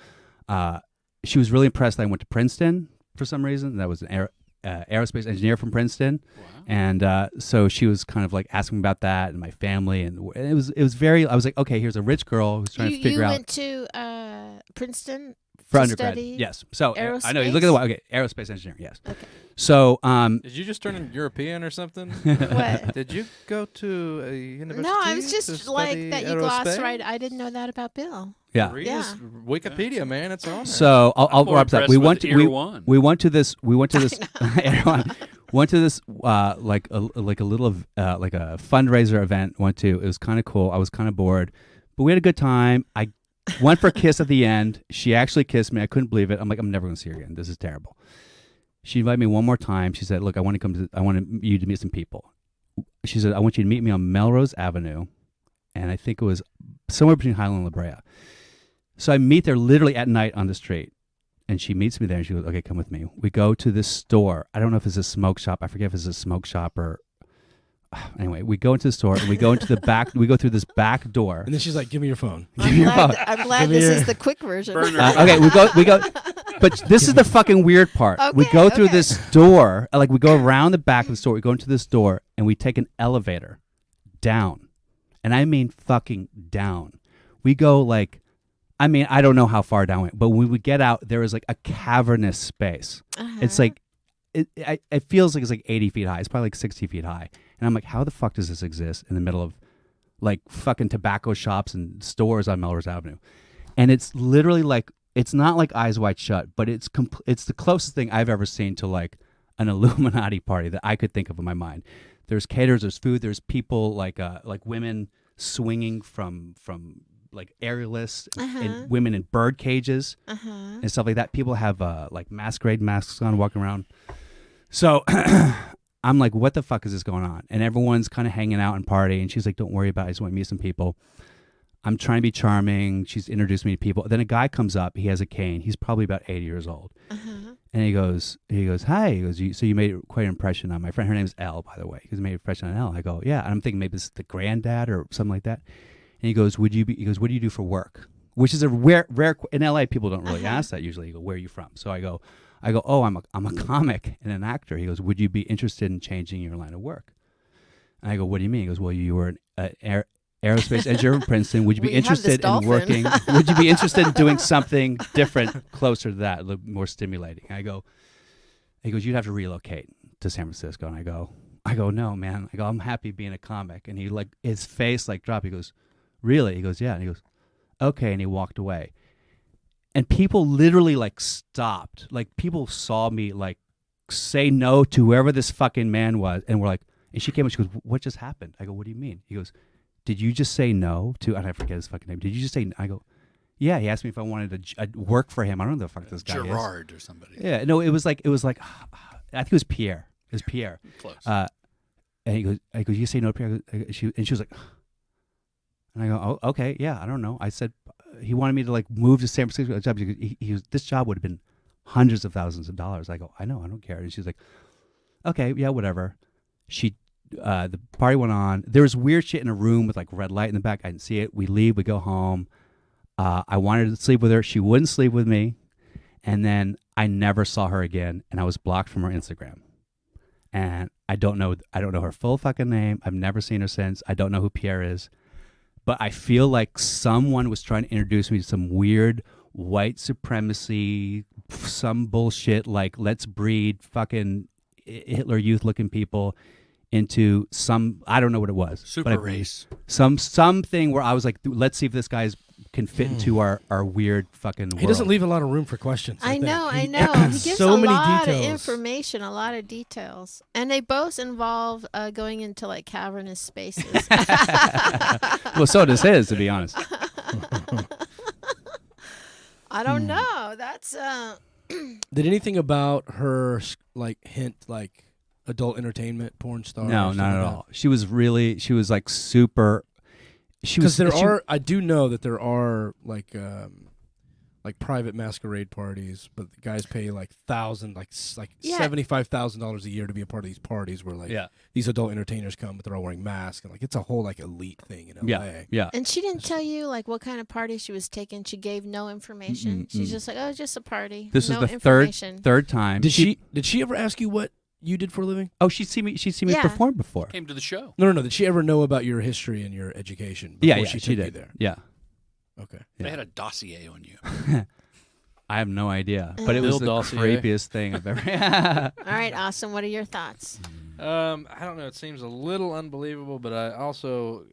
C: She was really impressed that I went to Princeton for some reason. That was an aerospace engineer from Princeton.
E: Wow.
C: And so she was kind of like asking about that and my family. And it was very, I was like, okay, here's a rich girl who's trying to figure out.
A: You went to Princeton
C: for
A: to
C: undergrad.
A: study
C: Yes. So I know you
A: aerospace?
C: look at the okay, aerospace engineering. Yes.
A: Okay.
C: So
D: Did you just turn in European or something?
A: What?
D: Did you go to a university?
A: No, I was
D: to
A: just like
D: study
A: that. You glossed
D: aerospace?
A: right. I didn't know that about Bill.
C: yeah.
D: Read
A: Yeah.
D: his Wikipedia, man. It's on there.
C: So I'll
E: more
C: wrap that.
E: impressed
C: We
E: with
C: went to
E: Erewhon.
C: we went to this everyone went to this like a little like a fundraiser event. It was kind of cool. I was kind of bored, but we had a good time. I went for a kiss at the end. She actually kissed me. I couldn't believe it. I'm like, I'm never going to see her again. This is terrible. She invited me one more time. She said, look, I want you to meet some people. She said, I want you to meet me on Melrose Avenue. And I think it was somewhere between Highland and La Brea. So I meet there literally at night on the street. And she meets me there and she goes, okay, come with me. We go to this store. I don't know if it's a smoke shop. I forget if it's a smoke shop or... Anyway, we go into the store and we go into the back. We go through this back door.
B: And then she's like, give me your phone.
C: Give me your phone.
A: I'm glad this is the quick version.
C: Okay, we go. But this is the fucking weird part. We
A: Okay,
C: go through
A: okay.
C: this door, like we go around the back of the store. We go into this door and we take an elevator down, and I mean fucking down. We go like, I mean, I don't know how far down we went, but when we get out, there is like a cavernous space.
A: Uh-huh.
C: It's like, it feels like it's like 80 feet high. It's probably like 60 feet high. And I'm like, how the fuck does this exist in the middle of like fucking tobacco shops and stores on Melrose Avenue? And it's literally like, it's not like Eyes Wide Shut, but it's the closest thing I've ever seen to like an Illuminati party that I could think of in my mind. There's caterers, there's food, there's people like women swinging from like aerialists and women in bird cages and stuff like that. People have like masquerade masks on walking around. So I'm like, what the fuck is this going on? And everyone's kind of hanging out and partying. And she's like, don't worry about it. I just want to meet some people. I'm trying to be charming. She's introduced me to people. Then a guy comes up. He has a cane. He's probably about 80 years old. And he goes, hi. He goes, so you made quite an impression on my friend. Her name's Elle, by the way. He goes, made an impression on Elle. I go, yeah. And I'm thinking maybe this is the granddad or something like that. And he goes, what do you do for work? Which is a rare, in LA, people don't really ask that usually. You go, where are you from? So I go, oh, I'm a comic and an actor. He goes, would you be interested in changing your line of work? And I go, what do you mean? He goes, well, you were an aerospace engineer in Princeton. Would you be interested in working? Would you be interested in doing something different, closer to that, a little more stimulating? He goes, you'd have to relocate to San Francisco. And I go, no, man. I go, I'm happy being a comic. And he like, his face like dropped. He goes, really? He goes, yeah. And he goes, okay. And he walked away. And people literally like stopped. Like people saw me like say no to whoever this fucking man was, and we're like, and she came and she goes, "What just happened?" I go, "What do you mean?" He goes, "Did you just say no to?" And I forget his fucking name. Did you just say? I go, "Yeah." He asked me if I wanted to work for him. I don't know who the fuck this guy is.
E: Gerard or somebody.
C: Yeah, no, it was like I think it was Pierre. It was Pierre.
E: Close.
C: And he goes, "I go, you say no to Pierre?" And she was like, and I go, "Oh, okay, yeah, I don't know." I said he wanted me to like move to San Francisco. He was, this job would have been hundreds of thousands of dollars. I go, "I know, I don't care." And she's like, "Okay, yeah, whatever." The party went on. There was weird shit in a room with like red light in the back. I didn't see it. We leave. We go home. I wanted to sleep with her. She wouldn't sleep with me. And then I never saw her again. And I was blocked from her Instagram. And I don't know her full fucking name. I've never seen her since. I don't know who Pierre is. But I feel like someone was trying to introduce me to some weird white supremacy, some bullshit like let's breed fucking Hitler Youth looking people into some, I don't know what it was.
E: Super race.
C: Something where I was like, let's see if this guy's can fit into our weird fucking world.
B: He doesn't leave a lot of room for questions.
A: I know. He gives
B: so
A: a
B: many
A: lot
B: details.
A: of information, a lot of details. And they both involve going into like cavernous spaces.
C: Well, so does his, to be honest.
A: I don't know. That's
B: Did anything about her like hint like adult entertainment porn star?
C: No, not at all. She was like super.
B: Because I do know that there are like private masquerade parties, but the guys pay like $75,000 a year to be a part of these parties where like these adult entertainers come, but they're all wearing masks and like it's a whole like elite thing in LA.
C: Yeah.
A: And she didn't tell you like what kind of party she was taking. She gave no information. She's just like, oh, just a party.
C: This
A: no
C: is the
A: information.
C: third time.
B: Did she ever ask you what you did for a living?
C: Oh, she'd seen me perform before.
E: Came to the show.
B: No. Did she ever know about your history and your education?
C: Yeah,
B: she
C: did.
B: You there?
C: Yeah.
B: Okay.
E: They had a dossier on you.
C: I have no idea, but it was the creepiest thing I've ever.
A: All right, Austin, what are your thoughts?
D: I don't know. It seems a little unbelievable, but I also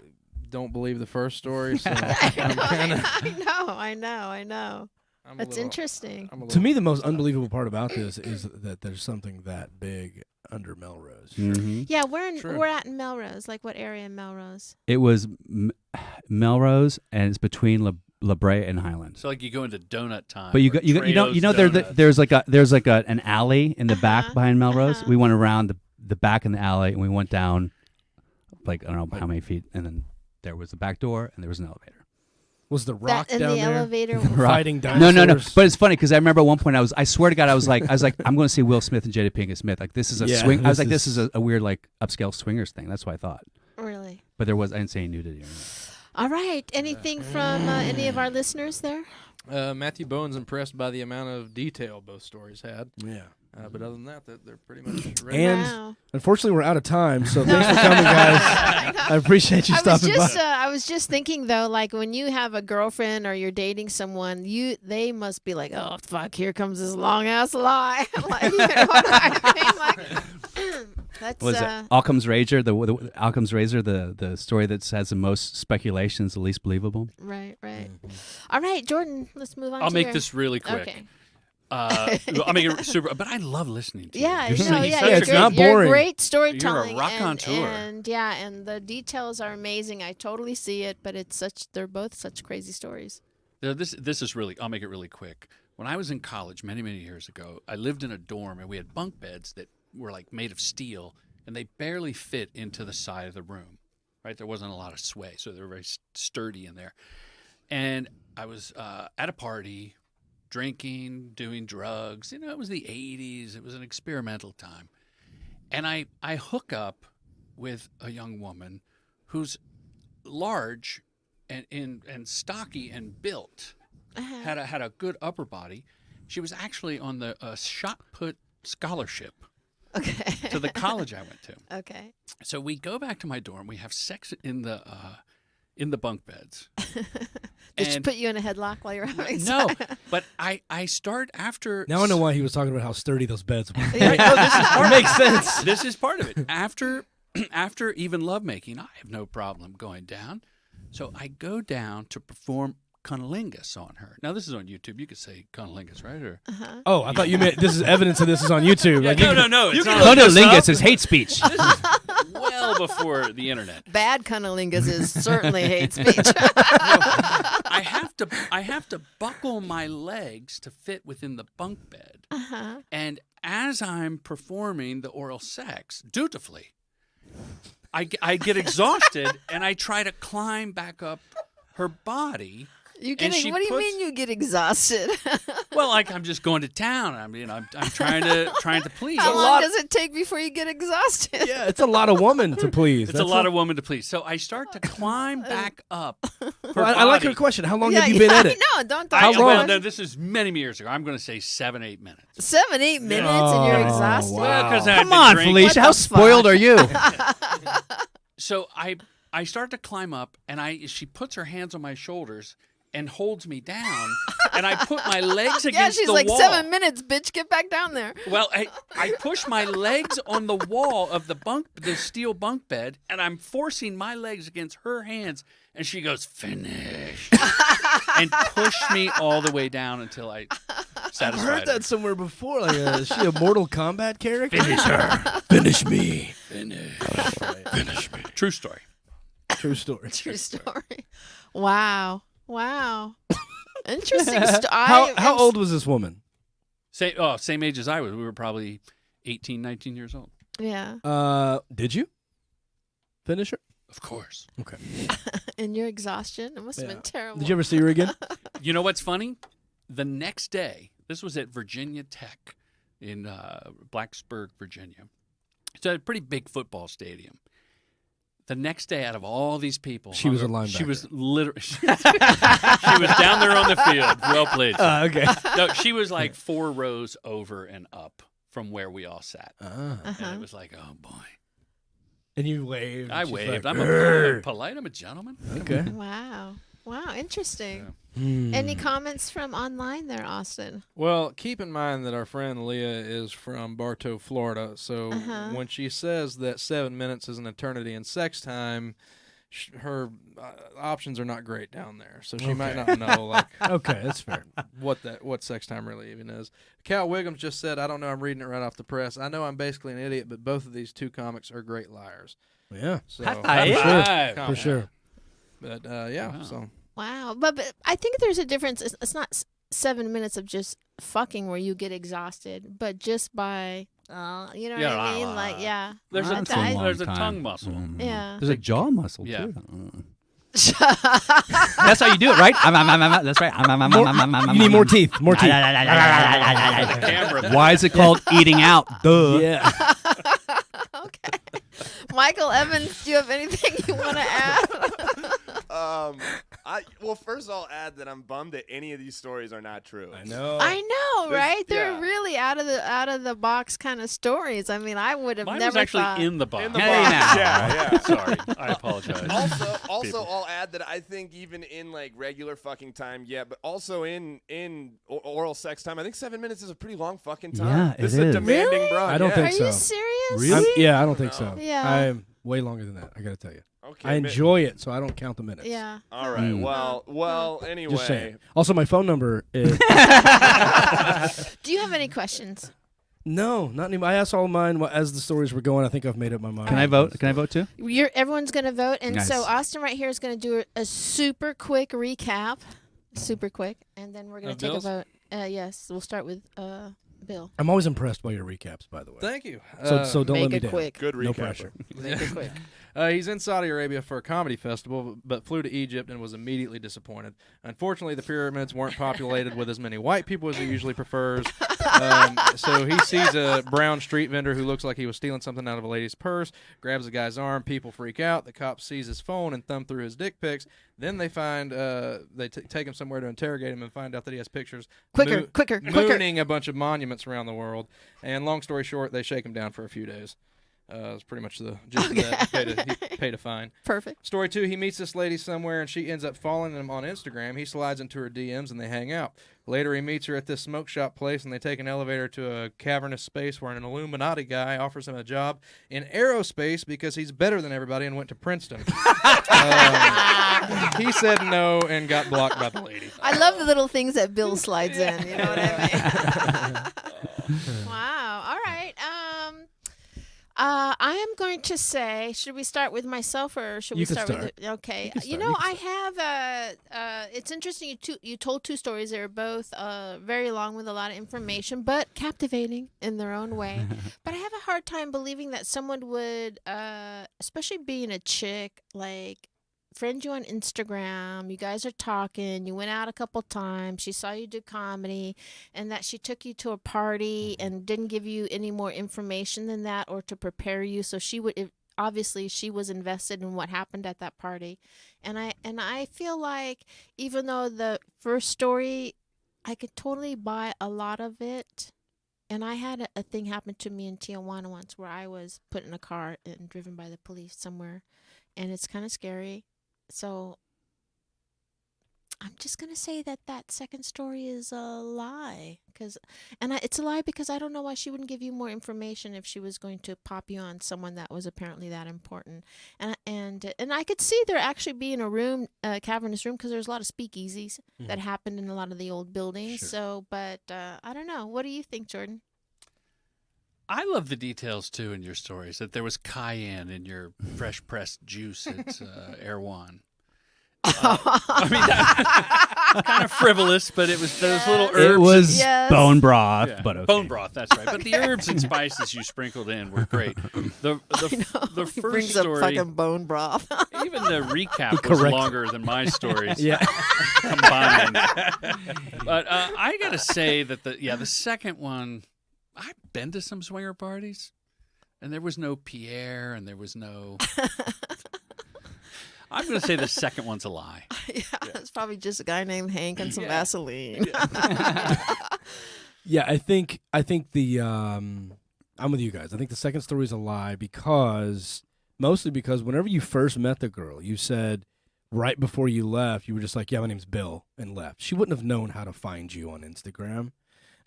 D: don't believe the first story. So
A: I know. That's interesting.
B: To me, the most unbelievable part about this is that there's something that big under Melrose.
C: Mm-hmm.
A: Yeah, we're at in Melrose. Like what area in Melrose?
C: It was Melrose, and it's between La Brea and Highland.
E: So like you go into donut time.
C: But there's like an alley in the back behind Melrose. We went around the back in the alley and we went down like I don't know how many feet, and then there was the back door and there was an elevator.
B: Was the Rock
A: in
B: down
A: the
B: there
A: elevator
B: fighting dinosaurs?
C: No. But it's funny because I remember at one point I swear to God I was like I'm going to see Will Smith and Jada Pinkett Smith. Like this is a swing. I was like this is a weird like upscale swingers thing. That's what I thought.
A: Really?
C: But I didn't say nudity or anything.
A: All right. Anything from any of our listeners there?
D: Matthew Bowen's impressed by the amount of detail both stories had.
B: Yeah.
D: But other than that, they're pretty much ready.
B: And unfortunately, we're out of time, so thanks for coming, guys. I appreciate you stopping by.
A: I was just thinking, though, like when you have a girlfriend or you're dating someone, they must be like, oh, fuck, here comes this long-ass lie. Like, you know what I mean? Like, that's,
C: was it Occam's Razor, the Occam's Razor, the story that has the most speculations, the least believable?
A: Right. Mm-hmm. All right, Jordan, let's move on
E: I'll make this really quick.
A: Okay.
E: I'll make it super, but I love listening to you.
B: It's not boring.
A: You're great storytelling.
E: You're a raconteur.
A: And the details are amazing. I totally see it, but they're both such crazy stories.
E: This is really, I'll make it really quick. When I was in college many, many years ago, I lived in a dorm and we had bunk beds that were like made of steel and they barely fit into the side of the room, right? There wasn't a lot of sway, so they were very sturdy in there. And I was at a party, drinking, doing drugs. You know, it was the 80s. It was an experimental time. And I hook up with a young woman who's large and stocky and built, had a good upper body. She was actually on the shot put scholarship to the college I went to.
A: Okay.
E: So we go back to my dorm. We have sex in the bunk beds.
A: Did she put you in a headlock while you're having sex?
E: No, but I start after.
B: Now I know why he was talking about how sturdy those beds were.
E: It makes sense. This is part of it. After even lovemaking, I have no problem going down. So I go down to perform cunnilingus on her. Now, this is on YouTube. You could say cunnilingus, right? Or
B: Oh, I thought you meant this is evidence of this is on YouTube.
E: yeah,
B: Like,
E: no. It's not
C: Cunnilingus is hate speech.
E: This is well before the internet.
A: Bad cunnilingus is certainly hate speech.
E: I have to buckle my legs to fit within the bunk bed. And as I'm performing the oral sex, dutifully, I get exhausted and I try to climb back up her body.
A: What do you mean you get exhausted?
E: Well, like I'm just going to town. I mean, I'm trying to please.
A: How long does it take before you get exhausted?
B: yeah, it's a lot of woman to please.
E: It's a lot of woman to please. So I start to climb back up.
B: Well, I like her question. How long have you been at it?
A: No, don't.
B: How long?
E: Well, no, this is many years ago. I'm going to say 7-8 minutes.
A: 7-8 minutes and you're exhausted?
B: Wow.
E: Well, 'cause I had
C: Come
E: been
C: on,
E: drinking.
C: Felicia. How spoiled are you?
E: So I start to climb up, and she puts her hands on my shoulders and holds me down, and I put my legs against the wall.
A: Yeah, she's like, 7 minutes, bitch, get back down there.
E: Well, I push my legs on the wall of the steel bunk bed, and I'm forcing my legs against her hands, and she goes, finish, and push me all the way down until I satisfied
B: I've heard
E: her.
B: that somewhere before. Like, is she a Mortal Kombat character?
E: Finish her.
B: Finish me.
E: Finish me. True story.
B: True story.
A: True story. Wow. Interesting story.
B: How old was this woman?
E: Same age as I was. We were probably 18, 19 years old.
A: Yeah.
B: Did you finish her?
E: Of course.
B: Okay.
A: And your exhaustion? It must have been terrible.
B: Did you ever see her again?
E: You know what's funny? The next day, this was at Virginia Tech in Blacksburg, Virginia. It's a pretty big football stadium. The next day, out of all these people,
B: She was a linebacker.
E: She was literally. She was down there on the field. Well played.
B: Okay.
E: No, she was like 4 rows over and up from where we all sat, and it was like, oh boy.
B: And you waved.
E: I
B: She's
E: waved.
B: like,
E: I'm polite. I'm a gentleman.
B: Okay.
A: Wow. Interesting.
B: Hmm.
A: Any comments from online there, Austin?
D: Well, keep in mind that our friend Leah is from Bartow, Florida. So when she says that 7 minutes is an eternity in sex time, her options are not great down there. So she might not know like
B: Okay, that's fair.
D: what sex time really even is. Cal Wiggums just said, I don't know, I'm reading it right off the press. I know I'm basically an idiot, but both of these two comics are great liars.
B: Yeah.
D: So,
C: High five.
B: For sure.
D: But yeah,
E: Wow.
D: so
A: Wow. But I think there's a difference. It's not 7 minutes of just fucking where you get exhausted, but just by, you know what I mean? Like, yeah.
E: There's
C: That's a long
E: there's a
C: time.
E: tongue muscle.
A: Yeah.
C: There's a jaw muscle,
E: Yeah.
C: too. That's how you do it, right? That's right.
B: You need more teeth. More teeth.
E: The camera.
C: Why is it called eating out? Duh.
B: Yeah.
A: Okay. Michael Evans, do you have anything you want to add?
F: Well, first I'll add that I'm bummed that any of these stories are not true.
B: I know.
A: I know, right? They're
F: yeah.
A: really out of the box kind of stories. I mean, I would have
E: Mine
A: never
E: was actually
A: thought.
E: in the box.
F: In the
C: Hey,
F: box.
C: now.
F: Yeah.
E: Sorry, I apologize.
F: Also,
E: People.
F: I'll add that I think even in like regular fucking time, but also in oral sex time, I think 7 minutes is a pretty long fucking time.
C: Yeah,
F: this
C: it
F: is a
C: is.
F: demanding
A: Really?
F: broad.
B: I don't
F: yeah.
B: think
A: Are
B: so.
A: you serious?
C: Really?
B: Yeah, I don't think so.
A: Yeah.
B: I'm way longer than that, I got to tell you.
F: Okay,
B: I enjoy it, so I don't count the minutes.
A: Yeah.
F: All right.
C: Mm.
F: Well. Anyway.
B: Just saying. Also, my phone number is...
A: Do you have any questions?
B: No, not anymore. I asked all of mine as the stories were going. I think I've made up my mind.
C: Can I vote? Can I vote too?
A: Everyone's going to vote, and
C: Nice.
A: so Austin right here is going to do a super quick recap, super quick, and then we're going
E: Of
A: to take
E: Bill's?
A: a vote. Yes, we'll start with Bill.
B: I'm always impressed by your recaps, by the way.
D: thank you.
B: So don't
A: Make
B: let me
A: it
B: down.
A: quick.
F: Good recap.
B: No pressure.
A: Make it quick.
D: He's in Saudi Arabia for a comedy festival, but flew to Egypt and was immediately disappointed. Unfortunately, the pyramids weren't populated with as many white people as he usually prefers. So he sees a brown street vendor who looks like he was stealing something out of a lady's purse, grabs the guy's arm. People freak out. The cop sees his phone and thumb through his dick pics. Then they find they take him somewhere to interrogate him and find out that he has pictures
A: Quicker.
D: mooning a bunch of monuments around the world. And long story short, they shake him down for a few days. It's pretty much the gist of that. He paid a fine.
A: Perfect.
D: Story 2, he meets this lady somewhere, and she ends up following him on Instagram. He slides into her DMs, and they hang out. Later, he meets her at this smoke shop place, and they take an elevator to a cavernous space where an Illuminati guy offers him a job in aerospace because he's better than everybody and went to Princeton. He said no and got blocked by the lady.
A: I love the little things that Bill slides in. You know what I mean? Wow. All right. I am going to say, should we start with myself or should we start with it? Okay. I have it's interesting you told 2 stories. They were both very long with a lot of information, but captivating in their own way. But I have a hard time believing that someone would, especially being a chick, like friend you on Instagram, you guys are talking, you went out a couple times, she saw you do comedy, and that she took you to a party and didn't give you any more information than that or to prepare you. So obviously she was invested in what happened at that party. And I feel like even though the first story, I could totally buy a lot of it. And I had a thing happen to me in Tijuana once where I was put in a car and driven by the police somewhere, and it's kind of scary. So I'm just going to say that second story is a lie. It's a lie because I don't know why she wouldn't give you more information if she was going to pop you on someone that was apparently that important. And I could see there actually being a cavernous room because there's a lot of speakeasies that happened in a lot of the old buildings. Sure. So, but I don't know. What do you think, Jordan?
E: I love the details, too, in your stories, that there was cayenne in your fresh-pressed juice at Erewhon. I mean, kind of frivolous, but it was those little herbs.
C: It was bone broth, but okay.
E: Bone broth, that's right. But the herbs and spices you sprinkled in were great. The first
A: brings
E: story,
A: up fucking bone broth.
E: Even the recap was longer than my stories. Combined. But I got to say that the second one, I've been to some swinger parties, and there was no Pierre, and there was no. I'm going to say the second one's a lie.
A: It's probably just a guy named Hank and some Vaseline.
B: I think the I'm with you guys. I think the second story is a lie mostly because whenever you first met the girl, you said right before you left, you were just like, "Yeah, my name's Bill," and left. She wouldn't have known how to find you on Instagram.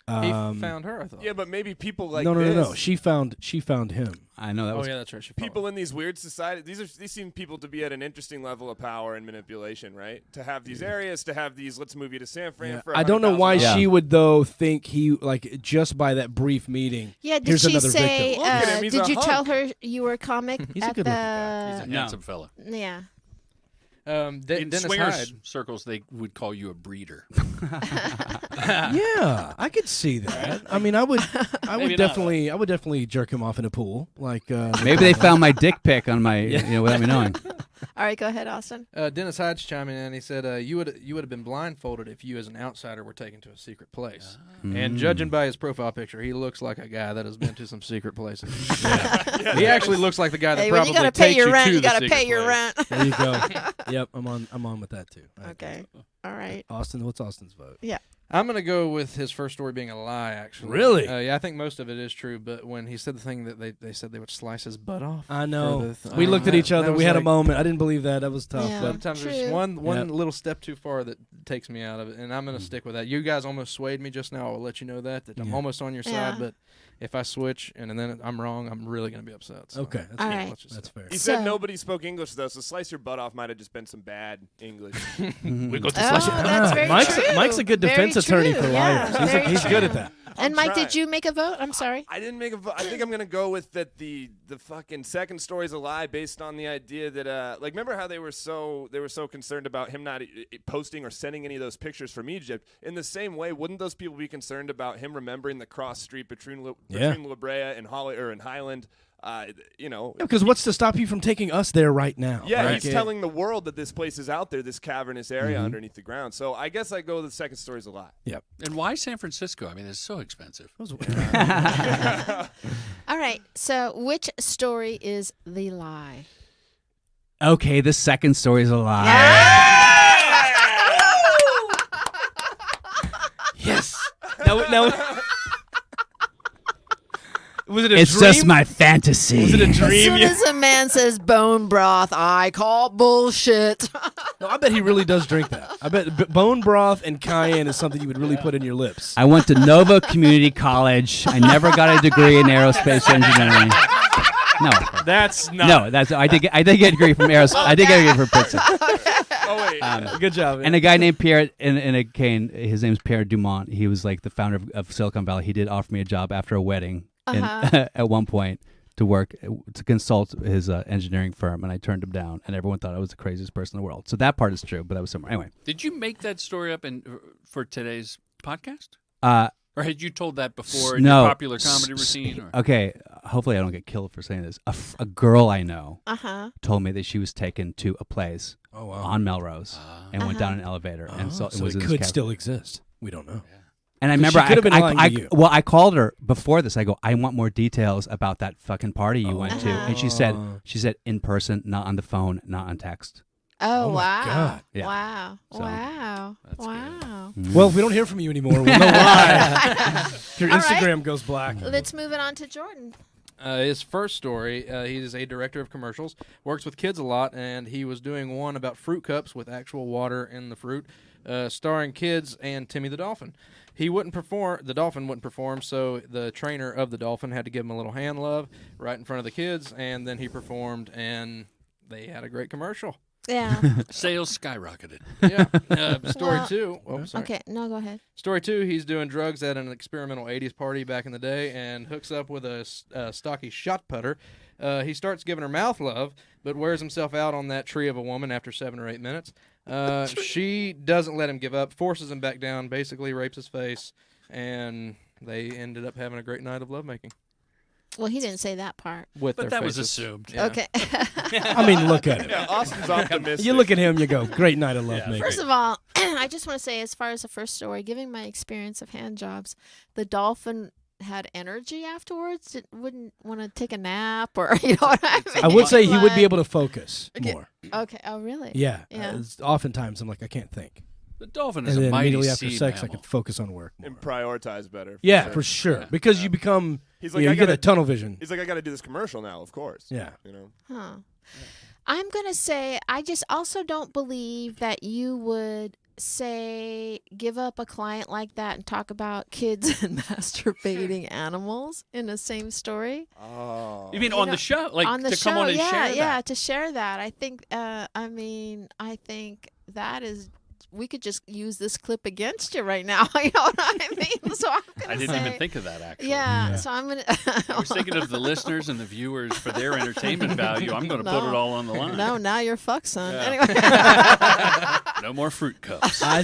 D: He found her, I thought.
F: Yeah, but maybe people like
B: No. She found him.
C: I know that was.
D: Oh yeah, that's right.
F: People in these weird societies. These seem people to be at an interesting level of power and manipulation, right? To have these areas, to have these. Let's move you to San Fran for.
B: I don't know why she would though think he just by that brief meeting.
A: Yeah, did she say? Did you tell her you were a comic?
B: He's a good looking
E: guy. He's a handsome fella.
A: Yeah.
E: In swingers circles, they would call you a breeder.
B: Yeah, I could see that. I mean, I would definitely jerk him off in a pool. Like
C: maybe they found my dick pic on my, without me knowing.
A: All right, go ahead, Austin.
D: Dennis Hyde's chiming in. He said, "You would have been blindfolded if you, as an outsider, were taken to a secret place." And judging by his profile picture, he looks like a guy that has been to some secret places. He actually looks like the guy that probably takes you to the secret place.
A: You got to pay your rent.
B: There you go. Yep, I'm on with that too.
A: Okay. All right.
B: Austin, what's Austin's vote?
A: Yeah.
D: I'm going to go with his first story being a lie, actually.
B: Really?
D: Yeah, I think most of it is true, but when he said the thing that they said they would slice his butt off.
B: I know. We looked at each other. We had a moment. I didn't believe that. That was tough.
A: Yeah,
B: but
D: sometimes there's one little step too far that takes me out of it, and I'm going to stick with that. You guys almost swayed me just now. I'll let you know that I'm almost on your side, but if I switch and then I'm wrong, I'm really going to be upset. So.
B: Okay.
A: All right.
B: That's fair.
F: He said nobody spoke English, though, so slice your butt off might have just been some bad English.
E: We got to slice your butt
A: off. That's very true.
B: Mike's a good defense attorney for liars. He's good at that.
A: And Mike, did you make a vote? I'm sorry.
F: I didn't make a vote. I think I'm gonna go with that. The fucking second story's a lie based on the idea that remember how they were so concerned about him not posting or sending any of those pictures from Egypt. In the same way, wouldn't those people be concerned about him remembering the cross street between La Brea and Highland?
B: Because what's to stop you from taking us there right now?
F: Yeah,
B: right?
F: He's telling the world that this place is out there, this cavernous area underneath the ground. So I guess I go the second story's a lie.
B: Yep.
E: And why San Francisco? I mean, it's so expensive.
A: All right. So which story is the lie?
C: Okay, the second story is a lie.
B: Yes. Now Was it a
C: It's
B: dream?
C: just my fantasy.
B: Was it a
A: As
B: dream?
A: soon as a man says bone broth, I call bullshit.
B: No, I bet he really does drink that. I bet bone broth and cayenne is something you would really put in your lips.
C: I went to Nova Community College. I never got a degree in aerospace engineering. No,
F: That's not.
C: no, that's I did get a degree from aerospace. I did get a degree from Princeton.
F: Oh wait.
B: Good job. Man.
C: And a guy named Pierre in a cane. His name's Pierre Dumont. He was like the founder of Silicon Valley. He did offer me a job after a wedding at one point to work to consult his engineering firm, and I turned him down. And everyone thought I was the craziest person in the world. So that part is true, but that was somewhere anyway.
E: Did you make that story up for today's podcast? Or had you told that before in
C: No.
E: your popular comedy routine? Or?
C: Okay, hopefully I don't get killed for saying this. A girl I know told me that she was taken to a place on Melrose and went down an elevator and
B: so
C: was
B: it
C: in
B: could
C: this
B: still exist. We don't know.
C: And I
B: So
C: remember
B: she could have been lying to you.
C: I called her before this. I go, I want more details about that fucking party you went to. And she said in person, not on the phone, not on text.
A: Oh,
B: my
A: wow.
B: God.
C: Yeah.
A: Wow.
C: So,
A: wow.
E: that's
A: Wow.
B: Well, if we don't hear from you anymore, we'll know why. Your
A: All right.
B: Instagram goes black.
A: Let's move it on to Jordan.
D: His first story, he's a director of commercials, works with kids a lot, and he was doing one about fruit cups with actual water in the fruit, starring kids and Timmy the Dolphin. He wouldn't perform, the Dolphin wouldn't perform, so the trainer of the Dolphin had to give him a little hand love right in front of the kids, and then he performed, and they had a great commercial.
A: Yeah.
E: Sales skyrocketed.
D: Yeah. Story two. Oh, sorry.
A: Okay. No, go ahead.
D: Story two, he's doing drugs at an experimental 80s party back in the day and hooks up with a stocky shot putter. He starts giving her mouth love, but wears himself out on that tree of a woman after 7 or 8 minutes. She doesn't let him give up, forces him back down, basically rapes his face, and they ended up having a great night of lovemaking.
A: Well, he didn't say that part.
D: With
E: But
D: their
E: that was
D: faces.
E: assumed.
D: Yeah.
A: Okay.
B: I mean, look at it.
F: Yeah, Austin's optimistic.
B: You look at him, you go, great night of lovemaking.
A: First of all, I just want to say, as far as the first story, giving my experience of hand jobs, the Dolphin had energy afterwards. Wouldn't want to take a nap, or you know what I mean.
B: I would say he would be
A: Like-
B: able to focus more.
A: Okay. Oh, really?
B: Yeah.
A: Yeah.
B: Oftentimes, I'm like, I can't think.
E: The Dolphin
B: And
E: is a
B: then
E: mighty
B: immediately after
E: sea
B: sex, I
E: mammal.
B: can focus on work more.
F: And prioritize better.
B: Yeah, for sure.
E: Yeah.
B: Because you become,
F: He's
B: you
F: like,
B: know,
F: I
B: you get
F: gotta,
B: a tunnel vision.
F: He's like, I got to do this commercial now. Of course.
B: Yeah.
F: You know.
A: Huh. I'm going to say, I just also don't believe that you would say, give up a client like that and talk about kids and masturbating animals in the same story.
F: Oh.
E: You mean
A: You
E: on
A: know,
E: the show? Like
A: on the
E: to
A: show,
E: come on and
A: yeah,
E: share
A: yeah,
E: that?
A: to share that. I think, I think that is, we could just use this clip against you right now. You know what I mean? So I'm gonna
E: I didn't
A: say,
E: even think of that, actually.
A: Yeah, so I'm gonna.
E: I was thinking of the listeners and the viewers for their entertainment value. I'm going to put
A: No.
E: it all on the line.
A: No, now you're fucked, son.
E: Yeah.
A: Anyway,
E: No more fruit cups.
B: I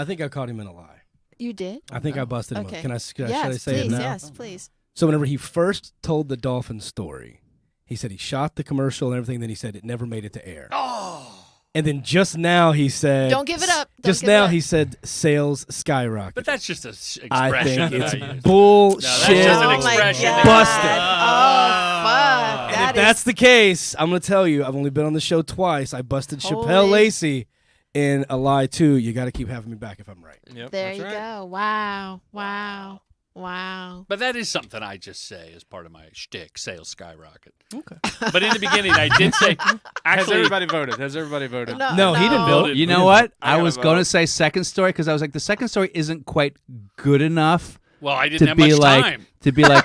B: think I caught him in a lie.
A: you did.
B: I think I busted him
A: Okay.
B: up. Can I, should I
A: Yes,
B: say it
A: please.
B: now?
A: Yes, please.
B: So whenever he first told the Dolphin story, he said he shot the commercial and everything. Then he said it never made it to air.
E: Oh.
B: And then just now he said,
A: Don't give it up. Don't
B: Just
A: give it
B: now
A: up.
B: he said sales skyrocket.
E: But that's just an expression
B: I think
E: that
B: it's
E: I use.
B: bullshit.
E: No, that's just an
A: Oh my
E: expression.
A: God.
B: Busted.
A: Oh, fuck.
B: And if that's the case, I'm going to tell you, I've only been on the show twice. I busted Chappelle
A: Holy-
B: Lacey in a lie, too. You got to keep having me back if I'm right.
D: Yep,
A: There
D: that's
A: you
D: right.
A: go. Wow. Wow. Wow.
E: But that is something I just say as part of my shtick, sales skyrocket.
B: Okay.
E: But in the beginning, I did say,
D: Has
E: actually,
D: everybody voted? Has everybody voted?
B: No, he didn't vote.
C: You know what?
F: I
C: I
F: gotta
C: was going to
F: vote.
C: say second story because I was like, the second story isn't quite good enough
E: well, I didn't
C: to
E: have
C: be
E: much
C: like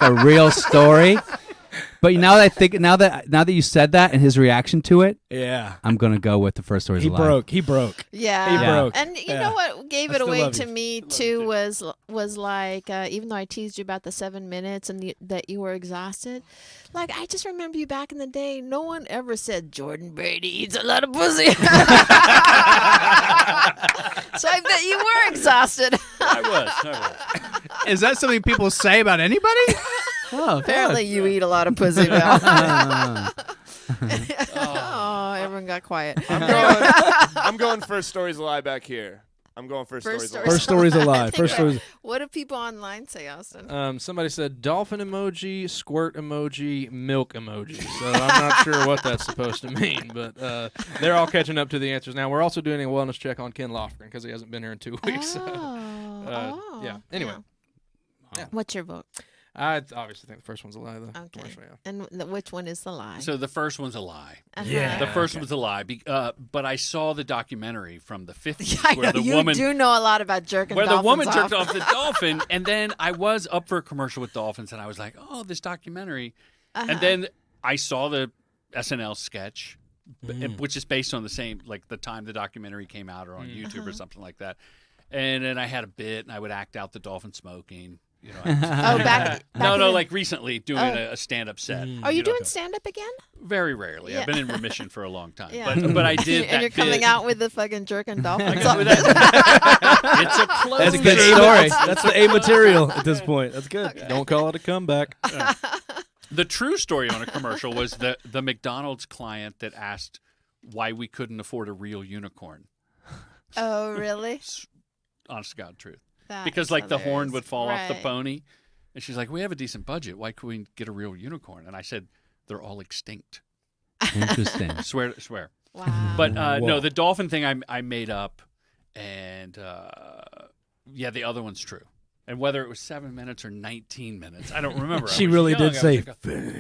E: time.
C: a real story. But now that I think, now that you said that and his reaction to it,
B: Yeah.
C: I'm gonna go with the first story's
B: He
C: a lie.
B: broke. He broke.
A: Yeah.
B: He
C: Yeah.
B: broke.
A: And you
B: Yeah.
A: know what gave
B: I
A: it
B: still
A: away
B: love
A: to
B: you.
A: me too was like even though I teased you about the 7 minutes and that you were exhausted, like I just remember you back in the day. No one ever said Jordan Brady eats a lot of pussy. So I bet you were exhausted.
E: I was.
C: Is that something people say about anybody? Oh,
A: Apparently you eat a lot of pussy, Bill.
C: God.
A: Oh, everyone got quiet.
F: I'm going first story's a lie back here. I'm going first story's a lie.
B: First story's a lie.
A: I think
B: First story's.
A: What do people online say, Austin?
D: Somebody said dolphin emoji, squirt emoji, milk emoji. So I'm not sure what that's supposed to mean, but they're all catching up to the answers now. We're also doing a wellness check on Ken Lofgren because he hasn't been here in 2 weeks.
A: Oh,
D: Yeah. Anyway.
A: yeah. What's your vote?
D: I obviously think the first one's a lie, though.
A: Okay.
D: Yeah.
A: And which one is the lie?
E: So the first one's a lie.
B: Yeah.
E: The first one's a lie. But I saw the documentary from the 50s
A: I
E: where
A: know,
E: the
A: you
E: woman
A: do know a lot about jerking
E: where
A: dolphins
E: the woman
A: off.
E: jerked off the dolphin, and then I was up for a commercial with dolphins, and I was like, "Oh, this documentary," and then I saw the SNL sketch, which is based on the same, like the time the documentary came out, or on YouTube or something like that. And then I had a bit, and I would act out the dolphin smoking. You know,
A: back
E: no, like recently doing a stand-up set.
A: Are you doing stand-up again?
E: Very rarely.
A: Yeah.
E: I've been in remission for a long time,
A: Yeah.
E: but I did.
A: And you're coming out with the fucking jerking dolphins.
E: It's a close.
B: That's a good story. That's the A material at this point. That's good.
A: Okay.
D: Don't call it a comeback.
E: The true story on a commercial was the McDonald's client that asked why we couldn't afford a real unicorn.
A: Oh, really?
E: Honest to God, truth.
A: That's
E: because like
A: hilarious.
E: the horn would fall off the
A: Right.
E: pony, and she's like, "We have a decent budget. Why couldn't we get a real unicorn?" And I said, "They're all extinct."
C: Interesting.
E: Swear.
A: Wow.
E: But no, the dolphin thing I made up, and the other one's true. And whether it was 7 minutes or 19 minutes, I don't remember.
B: She
E: I was
B: really
E: young.
B: did say,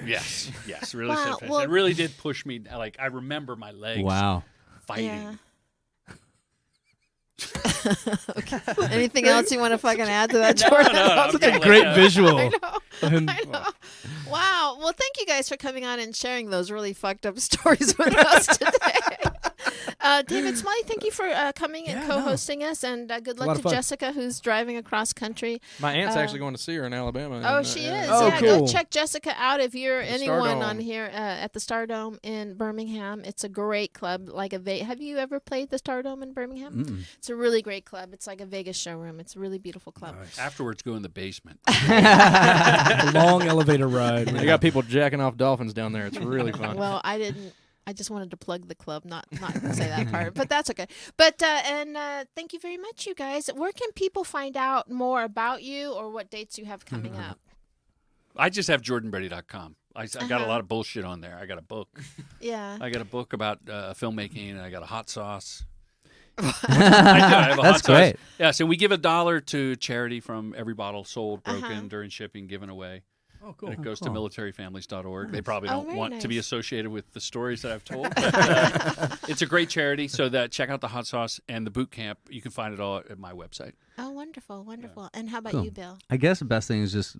E: yes, really
A: Wow,
E: said finish.
A: well-
E: It really did push me. Like I remember my legs
C: Wow.
E: fighting.
A: Yeah. Okay. Anything else you want to fucking add to that, Jordan?
E: no, I'm
A: Okay.
E: just
B: great
E: like,
B: visual.
A: I know. Wow. Well, thank you guys for coming on and sharing those really fucked up stories with us today. David Smiley, thank you for coming and co-hosting us, and good luck to Jessica, who's driving across country.
D: My aunt's actually going to see her in Alabama.
A: Oh, she is.
B: Oh,
A: yeah,
B: cool.
A: Go check Jessica out if you're anyone
D: Stardome.
A: on here at the Stardome in Birmingham. It's a great club, like a have you ever played the Stardome in Birmingham?
C: Mm-mm.
A: It's a really great club. It's like a Vegas showroom. It's a really beautiful club.
B: Nice.
E: Afterwards, go in the basement.
B: A long elevator ride.
D: They got people jacking off dolphins down there. It's really fun.
A: Well, I didn't. I just wanted to plug the club, not say that part, but that's okay. But thank you very much, you guys. Where can people find out more about you or what dates you have coming up?
E: I just have JordanBrady.com. I got a lot of bullshit on there. I got a book.
A: Yeah.
E: I got a book about filmmaking, and I got a hot sauce. I have a
C: That's
E: hot
C: great.
E: sauce. Yeah, so we give $1 to charity from every bottle sold, broken during shipping, given away.
B: Oh, cool.
E: And it goes to militaryfamilies.org. They probably
A: Oh,
E: don't
A: very
E: want to be
A: nice.
E: associated with the stories that I've told. But, it's a great charity, so check out the hot sauce and the boot camp. You can find it all at my website.
A: Oh, wonderful, wonderful. Yeah. And how about
C: Cool.
A: you, Bill?
C: I guess the best thing is just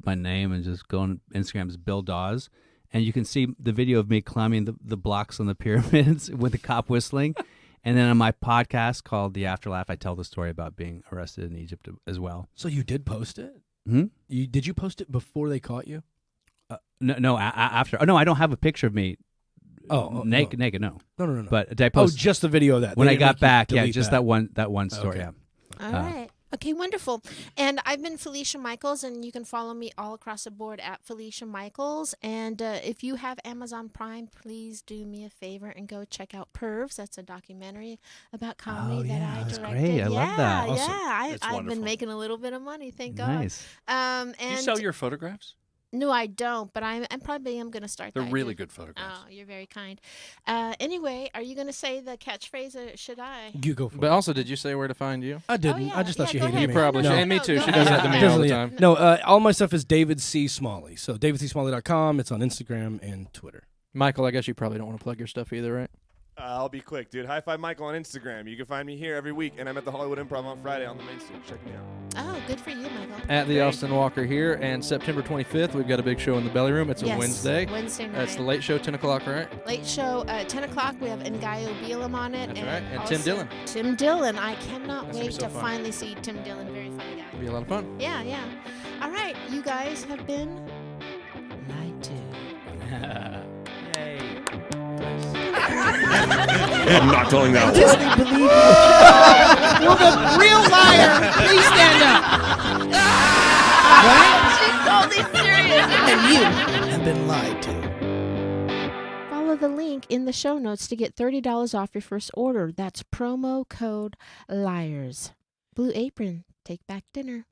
C: my name and just go on Instagram is Bill Dawes. And you can see the video of me climbing the blocks on the pyramids with the cop whistling. And then on my podcast called The Afterlaugh, I tell the story about being arrested in Egypt as well.
B: So you did post it?
C: Hmm?
B: Did you post it before they caught you?
C: No, after. Oh, no, I don't have a picture of me naked, no.
B: No.
C: But did I post?
B: Just the video of that.
C: When
B: They
C: I
B: got
C: got back,
B: delete
C: just that one story.
B: Okay.
C: Yeah.
A: All right. Okay, wonderful. And I've been Felicia Michaels, and you can follow me all across the board at Felicia Michaels. And if you have Amazon Prime, please do me a favor and go check out Pervs. That's a documentary about comedy that I
C: that's
A: directed.
C: great. I love that.
A: Yeah,
B: Awesome.
A: I've
E: wonderful.
A: been making a little bit of money, thank God.
C: Nice.
A: And
E: Do you sell your photographs?
A: No, I don't, but I'm probably going to start
E: They're
A: that.
E: really good photographs.
A: Oh, you're very kind. Anyway, are you going to say the catchphrase or should I?
B: You go for
D: But
B: it.
D: also, did you say where to find you?
B: I didn't.
A: yeah,
B: I just thought she
A: go
B: hated
A: ahead.
B: me.
D: You probably
B: No.
D: should. And me too.
A: No,
D: She
A: go
D: does
A: ahead.
D: that to me
B: Doesn't
D: all the
B: yet.
D: time.
B: No, all my stuff is David C. Smalley. So davidcsmalley.com. It's on Instagram and Twitter.
D: Michael, I guess you probably don't want to plug your stuff either, right?
F: I'll be quick, dude. High Five Michael on Instagram. You can find me here every week, and I'm at the Hollywood Improv on Friday on the main stage. Check me out.
A: Oh, good for you, Michael.
D: At the Austin Walker here, and September 25th, we've got a big show in the Belly Room. It's a
A: Yes,
D: Wednesday.
A: Wednesday night.
D: That's the late show, 10 o'clock, right?
A: Late show, 10 o'clock. We have Ngayo Bielam on it.
D: That's right. And
A: also
D: Tim Dillon.
A: Tim Dillon. I cannot
D: That's gonna be
A: wait
D: so
A: to
D: fun.
A: finally see Tim Dillon. Very funny guy.
D: It'll be a lot of fun.
A: Yeah, yeah. All right, you guys have been lied to.
G: I'm not telling that.
A: Disney believe
H: Will the real liar please stand up?
A: She's totally serious.
H: And you have been lied to.
A: Follow the link in the show notes to get $30 off your first order. That's promo code LIARS. Blue Apron. Take back dinner.